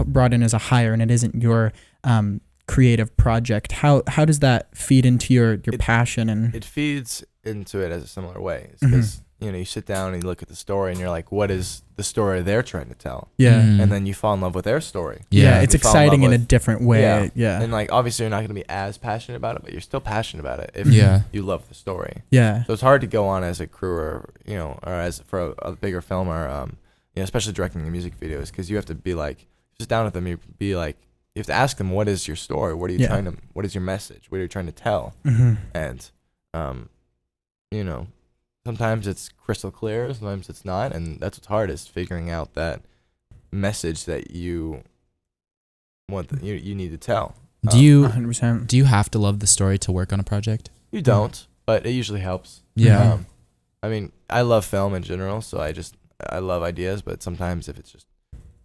brought in as a hire and it isn't your creative project, how does that feed into your passion? And It feeds into it as a similar way. It's because you sit down and you look at the story and you're like, what is the story they're trying to tell? yeah, And then you fall in love with their story. yeah, it's You fall in love exciting in a with- different way. Yeah, And like, obviously you're not going to be as passionate about it, but you're still passionate about it if Yeah. you love the story. yeah, So it's hard to go on as a crew or as for a bigger film or especially directing the music videos, because you have to be like, just down with them. You be like, you have to ask them, what is your story? What are you Yeah. what is your message? What are you trying to tell? And sometimes it's crystal clear, sometimes it's not, and that's what's hard, is figuring out that message that you want you need to tell. Do you 100%. do you have to love the story to work on a project? You don't, but it usually helps. Yeah. I mean, I love film in general, so I love ideas, but sometimes if it's just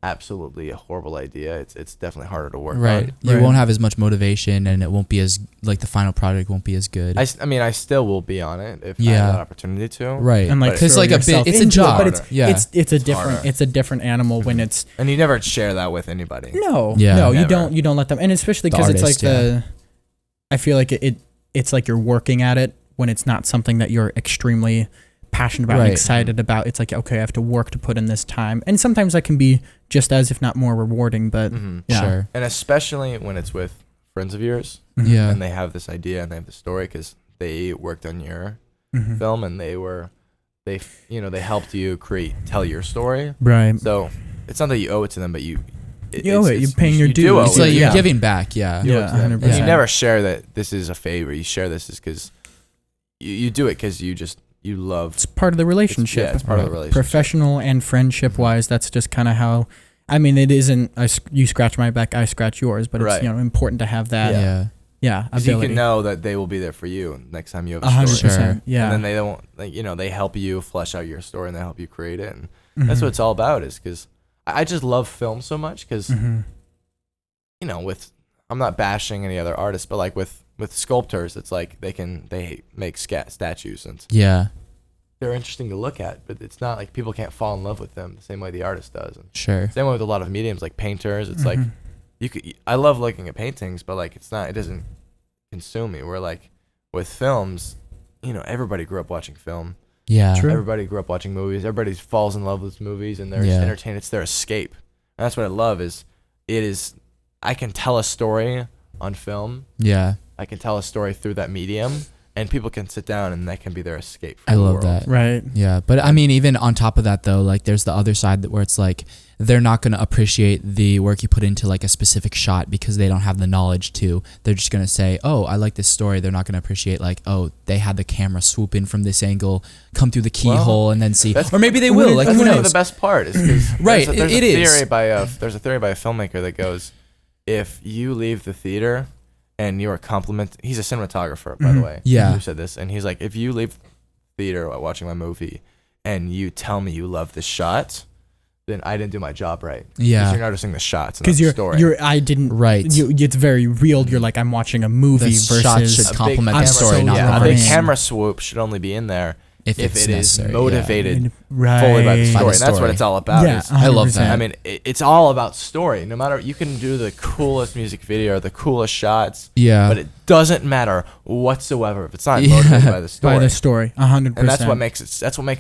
absolutely a horrible idea, it's definitely harder to work Right. on. You Right. won't have as much motivation, and it won't be as like the final product won't be as good. I mean, I still will be on it if I Yeah. have that opportunity to. Right. And like, But Because throw like a bit, yourself it's a into it, job. but it's yeah. it's a different harder. it's a different animal when it's And you never share that with anybody. no Yeah. you Never. don't let them, and especially The because it's like artist, I feel like it's like you're working at it when it's not something that you're extremely passionate about and Right. excited about. It's like, okay, I have to work to put in this time, and sometimes that can be just as, if not more, rewarding. But yeah. Sure. And especially when it's with friends of yours Yeah. and they have this idea and they have the story because they worked on your Mhm. film and they helped you tell your story. Right. So it's not that you owe it to them, but you owe it. You're paying your do dues. owe It's it. like you're Yeah. giving back. Yeah. You owe it Yeah, to them. 100%. And you Yeah. never share that this is a favor. You share this is because you do it because you love. It's part of the relationship. It's part of the relationship. Professional and friendship wise, that's just kind of how. I mean, it isn't you scratch my back, I scratch yours, but it's Right. important to have that. Yeah. Yeah, Because you ability. can know that they will be there for you next time you have a story. 100%. Sure. Yeah. And then they don't, like, they help you flesh out your story and they help you create it. And Mm-hmm. that's what it's all about, is because I just love film so much because, Mm-hmm. I'm not bashing any other artists, but like with sculptors, it's like they make statues and Yeah. they're interesting to look at, but it's not like people can't fall in love with them the same way the artist does. And Sure. same way with a lot of mediums like painters. It's Mm-hmm. like I love looking at paintings, but like it doesn't consume me. Where like with films, everybody grew up watching film. Yeah. True. Everybody grew up watching movies. Everybody falls in love with movies, and they're Yeah. just entertained. It's their escape. And that's what I love. I can tell a story on film. Yeah. I can tell a story through that medium, and people can sit down, and that can be their escape. I From the love world. that. Right. Yeah, but I mean, even on top of that, though, like there's the other side where it's like they're not going to appreciate the work you put into like a specific shot because they don't have the knowledge to. They're just going to say, "Oh, I like this story." They're not going to appreciate like, "Oh, they had the camera swoop in from this angle, come through the keyhole, and then see." that's- Or maybe they will. Like, That's who one of knows? the best part is because Right, there's it a is. theory there's a theory by a filmmaker that goes, if you leave the theater and you're he's a cinematographer, by the way. Yeah. Who said this? And he's like, if you leave theater while watching my movie and you tell me you love this shot, then I didn't do my job right. Yeah. Because you're noticing the shots and Because the story. I didn't. Right. It's very real. You're like, I'm watching a movie The shot versus. should complement the I'm story, so not yeah, a reverse. big camera swoop should only be in there if if it's it is necessary. motivated Right. fully by the By the story. And that's what story. it's all about. Yeah, is- I love 100%. that. I mean, it's all about story. No matter, you can do the coolest music video or the coolest shots, Yeah. but it doesn't matter whatsoever if it's not Yeah. motivated by the story. By the story, 100%. And that's what makes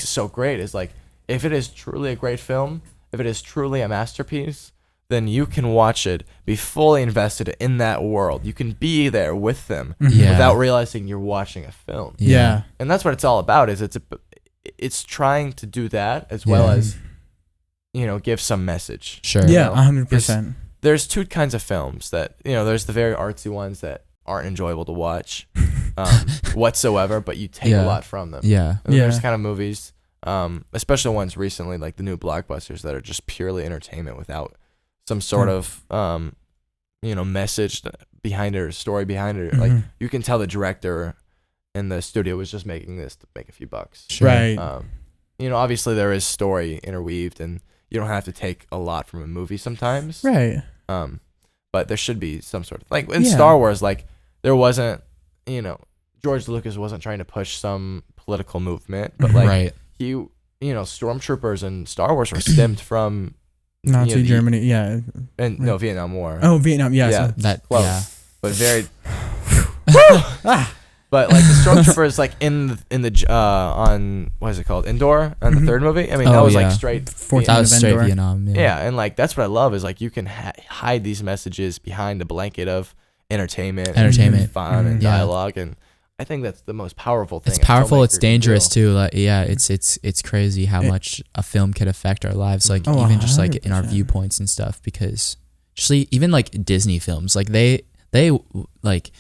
it so great. Is like, if it is truly a great film, if it is truly a masterpiece, then you can watch it, be fully invested in that world. You can be there with them Yeah. without realizing you're watching a film. Yeah. And that's what it's all about. Is it's trying to do that as well Yeah. as give some message. Sure. Yeah, know, 100%. There's two kinds of films that there's the very artsy ones that aren't enjoyable to watch whatsoever, but you take Yeah. a lot from them. Yeah. And there's Yeah. kind of movies, especially ones recently like the new blockbusters that are just purely entertainment without some sort of message behind it or story behind it. Like, Mhm. you can tell the director and the studio was just making this to make a few bucks. Sure. Right. Obviously there is story interweaved, and you don't have to take a lot from a movie sometimes. Right. But there should be some sort of, like in Yeah. Star Wars, like there wasn't, George Lucas wasn't trying to push some political movement, but like Right. stormtroopers in Star Wars were stemmed from Nazi the- Germany. Yeah. Vietnam War. Oh, Vietnam. Yeah. Yeah. So, That. Close. Yeah. But very. ah. But like the stormtroopers, like in the on what is it called, Endor, on the Mhm. third movie. I mean, Oh, that was yeah. like straight. 14 That of was straight Endor. Vietnam. Yeah, and like that's what I love is like you can hide these messages behind the blanket of entertainment, Entertainment. and fun, and Yeah. dialogue, and I think that's the most powerful thing. It's a powerful. filmmaker It's can dangerous do. too. Like, yeah, it's crazy how It- much a film could affect our lives. Like Oh, even just like in our 100%. viewpoints and stuff. Because just even like Disney films, like they like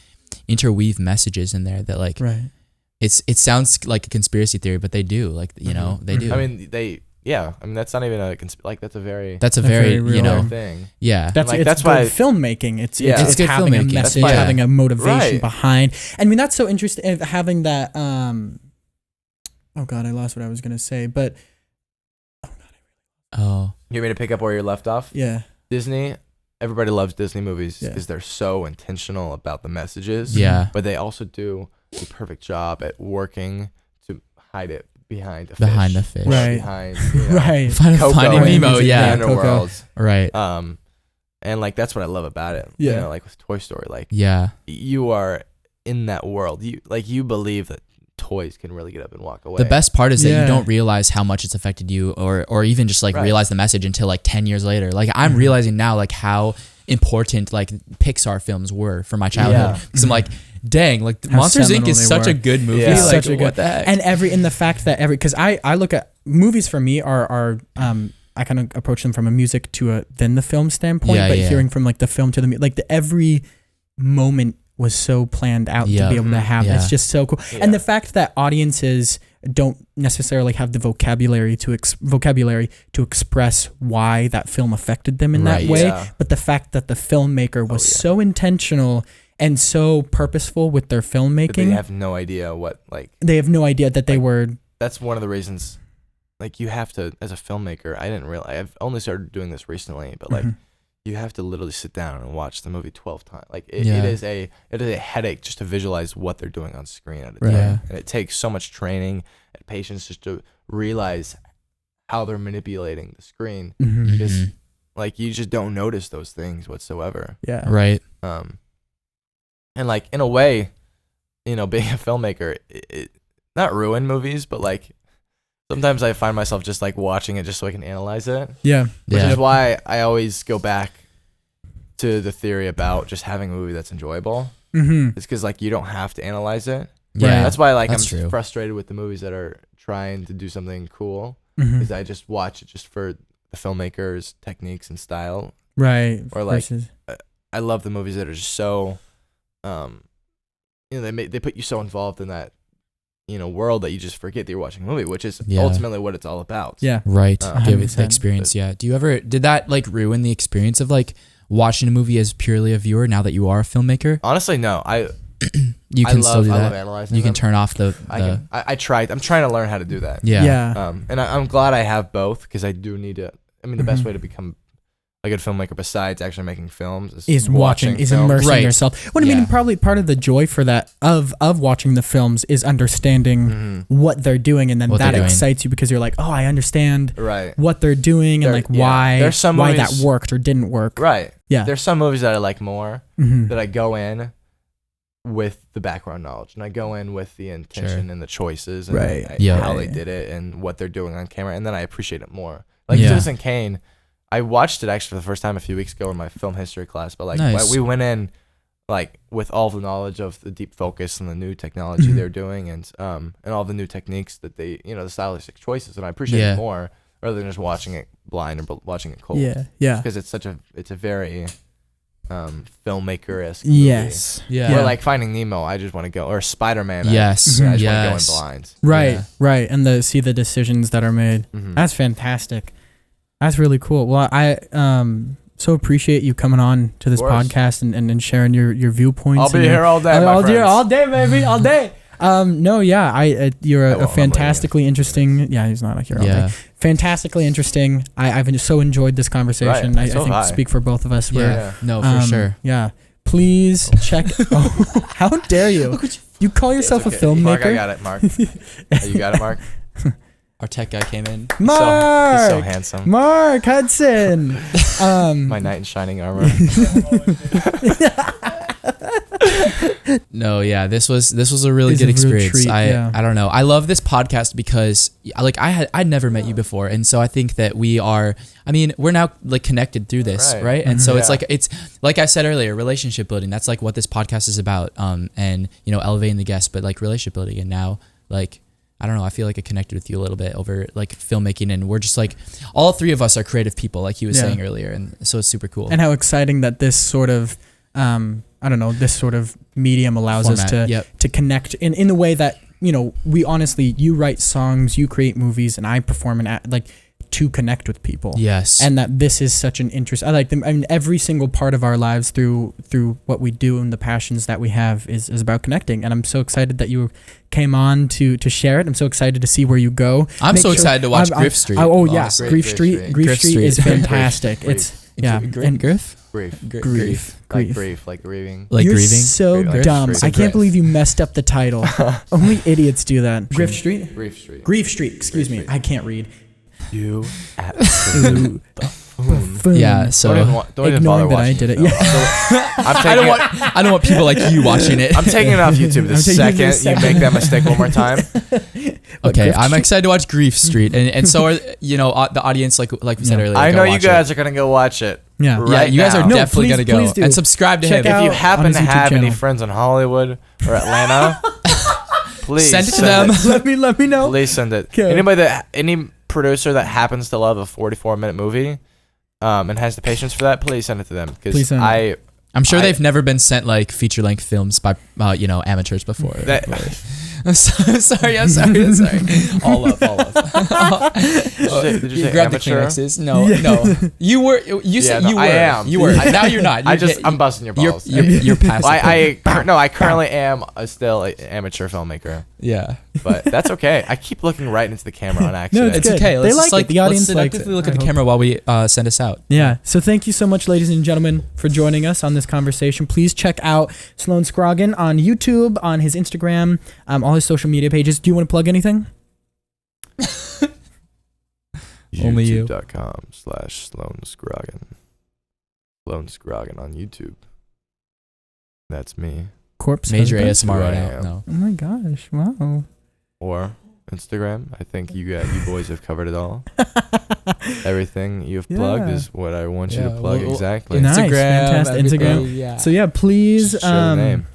interweave messages in there that like Right. it sounds like a conspiracy theory, but they do. Like they do. I mean, that's not even that's a very that's a That's very very you real. know thing. yeah. That's like, it's that's good why- filmmaking. It's Yeah. it's It's good having a filmmaking. message, That's why- having a motivation Right. behind. I mean, that's so interesting. Having that. Oh God, I lost what I was gonna say. But Oh You want me to pick up where you left off? yeah, Disney. Everybody loves Disney movies Yeah. because they're so intentional about the messages. yeah. But they also do a perfect job at working to hide it behind a Behind fish. the fish. Right. Behind right. Coco Finding and Nemo. Music, Yeah. Coco. Underworld. Right. And like that's what I love about it. Yeah. Like with Toy Story, like Yeah. you are in that world. You believe that toys can really get up and walk away. The best part is that Yeah. you don't realize how much it's affected you or even just like Right. realize the message until like 10 years later. Like I'm Mhm. realizing now like how important like Pixar films were for my childhood. Yeah. Because I'm like, dang, like How Monsters Inc. seminal is they such were. a good movie. Yeah. Like Such a what good- the heck? And the fact that because I look at movies for me are I kind of approach them from a music to a then the film standpoint, Yeah, but yeah. hearing from like the film to the like every moment was so planned out Yeah. to be able to have. Yeah. It's just so cool. Yeah. And the fact that audiences don't necessarily have the vocabulary to express why that film affected them in Right. that way, Yeah. but the fact that the filmmaker was Oh, yeah. so intentional and so purposeful with their But they filmmaking. have no idea what like. They have no idea that they Like, were. That's one of the reasons. Like you have to, as a filmmaker, I didn't realize. I've only started doing this recently, but like Mhm. you have to literally sit down and watch the movie 12 times. Like it Yeah. is a headache just to visualize what they're doing on screen at a Right. time, Yeah. and it takes so much training and patience just to realize how they're manipulating the screen. Mhm. Because Mhm. like you just don't notice those things whatsoever. Yeah. Right. And like in a way, being a filmmaker, it not ruin movies, but like sometimes I find myself just like watching it just so I can analyze it. Yeah. Which Yeah. is why I always go back to the theory about just having a movie that's enjoyable. Mm-hmm. It's because like you don't have to analyze it. Yeah. That's why like That's I'm true. frustrated with the movies that are trying to do something cool. Mm-hmm. Because I just watch it just for the filmmaker's techniques and style. Right. Or like versus- I love the movies that are just so, they put you so involved in that, world that you just forget that you're watching a movie, which is Yeah. ultimately what it's all about. yeah. Right. Uh, Give it 100%. the experience. Yeah. Did that like ruin the experience of like watching a movie as purely a viewer now that you are a filmmaker? Honestly, no. You can still do I love that. analyzing You can them. turn off the I tried. I'm trying to learn how to do that. yeah. Yeah. And I'm glad I have both because I do need to. I mean, the best Mhm. way to become a good filmmaker besides actually making films Is watching, is films. immersing Right. yourself. What I Yeah. mean, probably part of the joy for that of watching the films is understanding Mhm. what they're doing, and then What that they're doing. excites you because you're like, oh, I understand Right. what they're doing and like Yeah. why There's some why movies- that worked or didn't work. Right. Yeah. There's some movies that I like more Mhm. that I go in with the background knowledge and I go in with the intention and the choices and Right. Yeah. how they did it and what they're doing on camera, and then I appreciate it more. Like Yeah. Citizen Kane, I watched it actually for the first time a few weeks ago in my film history class, but like Nice. we went in like with all the knowledge of the deep focus and the new technology Mhm. they're doing and all the new techniques that they, the stylistic choices, and I appreciate Yeah. it more rather than just watching it blind or watching it cold. Yeah. Yeah. Because it's a very filmmaker-esque Yes. Yeah. movie. Yeah. Or like Finding Nemo, I just want to go, or Spider-Man. Yes. I just want to go in Yes. blind. Right. Yeah. Right. And see the decisions that are made. Mhm. That's fantastic. That's really cool. Well, I so appreciate you coming on to this Of course. podcast and sharing your viewpoints. I'll be and your- here all day, my all day, friends. all day, baby, all day. No, yeah, you're I a won't, I'm fantastically interesting. Yeah, he's not here all Yeah. day. Fantastically interesting. I've so enjoyed this conversation. Right, I so think have I. speak for both of us. Yeah. We're, Yeah. No, for sure. Yeah. Please check. Oh, how dare you? You call yourself It's a okay. Mark, I filmmaker? got it, Mark. Oh, you got it, Mark? Our tech guy came in. Mark. He's so handsome. Mark Hudson. My knight in shining armor. No, yeah, this was a really It's good a real experience. treat, yeah. I don't know. I love this podcast because like I'd never met you before, and so I think that we're now like connected through this, Right. right? And so Yeah. it's like I said earlier, relationship building. That's like what this podcast is about. And elevating the guests, but like relationship building. And now like I don't know, I feel like I connected with you a little bit over like filmmaking, and we're just like all three of us are creative people, like he was Yeah. saying earlier, and so it's super cool. And how exciting that this sort of this sort of medium allows us Format, to yep. to connect in the way that we honestly, you write songs, you create movies, and I perform like to connect with people. Yes. And that this is such an interest. I like them. I mean, every single part of our lives through what we do and the passions that we have is about connecting. And I'm so excited that you came on to share it. I'm so excited to see where you go. I'm Make so sure- excited to watch I'm- Griff Street. Oh yes, Griff Grief Street. Street. Grief Griff Street Street. is fantastic. Grief. It's yeah, and Griff? Grief. grief. Like grief, like grieving. Like You're grieving? so Like dumb. grief. I can't believe you messed up the title. Only idiots do that. Griff Street. Grief Street. Grief Street. Excuse Grief me. Street. I can't read. You absolute buffoon. Boom. Yeah, so Don't even bother ignoring that I watching did it. No. Yeah. I'm taking I don't want people like you watching it. I'm taking it off YouTube the I'm taking it the second you make that mistake one more time. Okay, Griff I'm Street- excited to watch Grief Street, and so are the audience. Like we said Yeah. earlier, I go know you watch guys it. are gonna go watch it. Yeah. Right Yeah, you guys now. are No, definitely please- gonna go please do. and subscribe to Check him. out If you on happen his to YouTube have any channel. friends in Hollywood or Atlanta, please Send it to them. Let me know. Please send it. Okay. Any producer that happens to love a 44-minute movie, and has the patience for that, please send it to them. Please Because send it. I'm sure I- they've never been sent like feature length films by amateurs before. That- I'm sorry. All up. Did you You say grabbed the amateur? Kleenexes. No. You said no, you were. I am. You were. Now you're not. I'm busting your balls. You're past. I currently am still an amateur filmmaker, Yeah. but that's okay. I keep looking right into the camera on accident. It's good. okay. They Let's like just, like it. The audience let's likes seductively it, look I at the hope. camera while we send us out. Yeah. So thank you so much, ladies and gentlemen, for joining us on this conversation. Please check out Sloan Scroggin on YouTube, on his Instagram, all his social media pages. Do you want to plug anything? Only you. YouTube.com/Sloan Scroggin. Sloan Scroggin on YouTube. That's me. Corpse Major husband? ASMR right Who I now. am. No. Oh my gosh! Wow. Or Instagram. I think you boys have covered it all. Everything you have plugged Yeah. is what I want you Yeah, to plug well, exactly. Nice, Instagram. fantastic. everything, Instagram. Yeah. So yeah, please, Just show the name.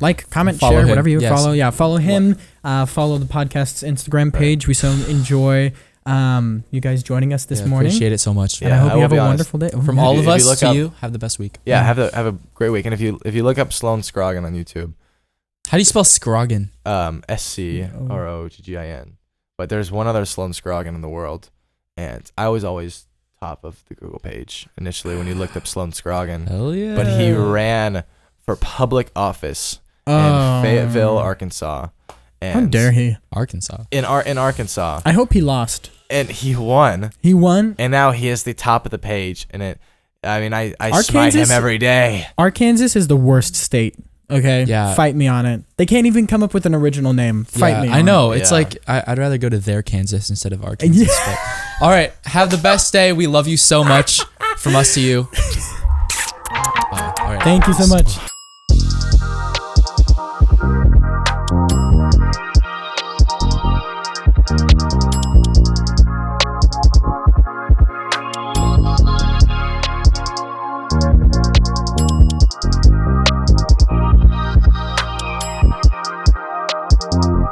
like, comment, Follow share, him, whatever you yes. follow. Yeah, follow him. Follow the podcast's Instagram page. We so enjoy you guys joining us this morning. Appreciate it so much. And I hope you will have a be honest. wonderful day. Oh, From yeah. all If of you us look to up- you, have the best week. Yeah, have a great week. And if you look up Sloan Scroggin on YouTube, How do you spell Scroggin? SCROGGIN. But there's one other Sloan Scroggin in the world, and I was always top of the Google page initially when you looked up Sloan Scroggin. Hell yeah. But he ran for public office in Oh. Fayetteville, Arkansas. And How dare he? Arkansas. in Arkansas, I hope he lost. and he won, He won. and now he is the top of the page. And I smite Arkansas- him every day. Arkansas is the worst state. Okay. Yeah. Fight me on it. They can't even come up with an original name. Fight Yeah, me. I on know. it. It's Yeah. like I'd rather go to their Kansas instead of our Kansas. Yeah. But, all right. Have the best day. We love you so much. From us to you. Bye. All right. Thank you so much. Thank you.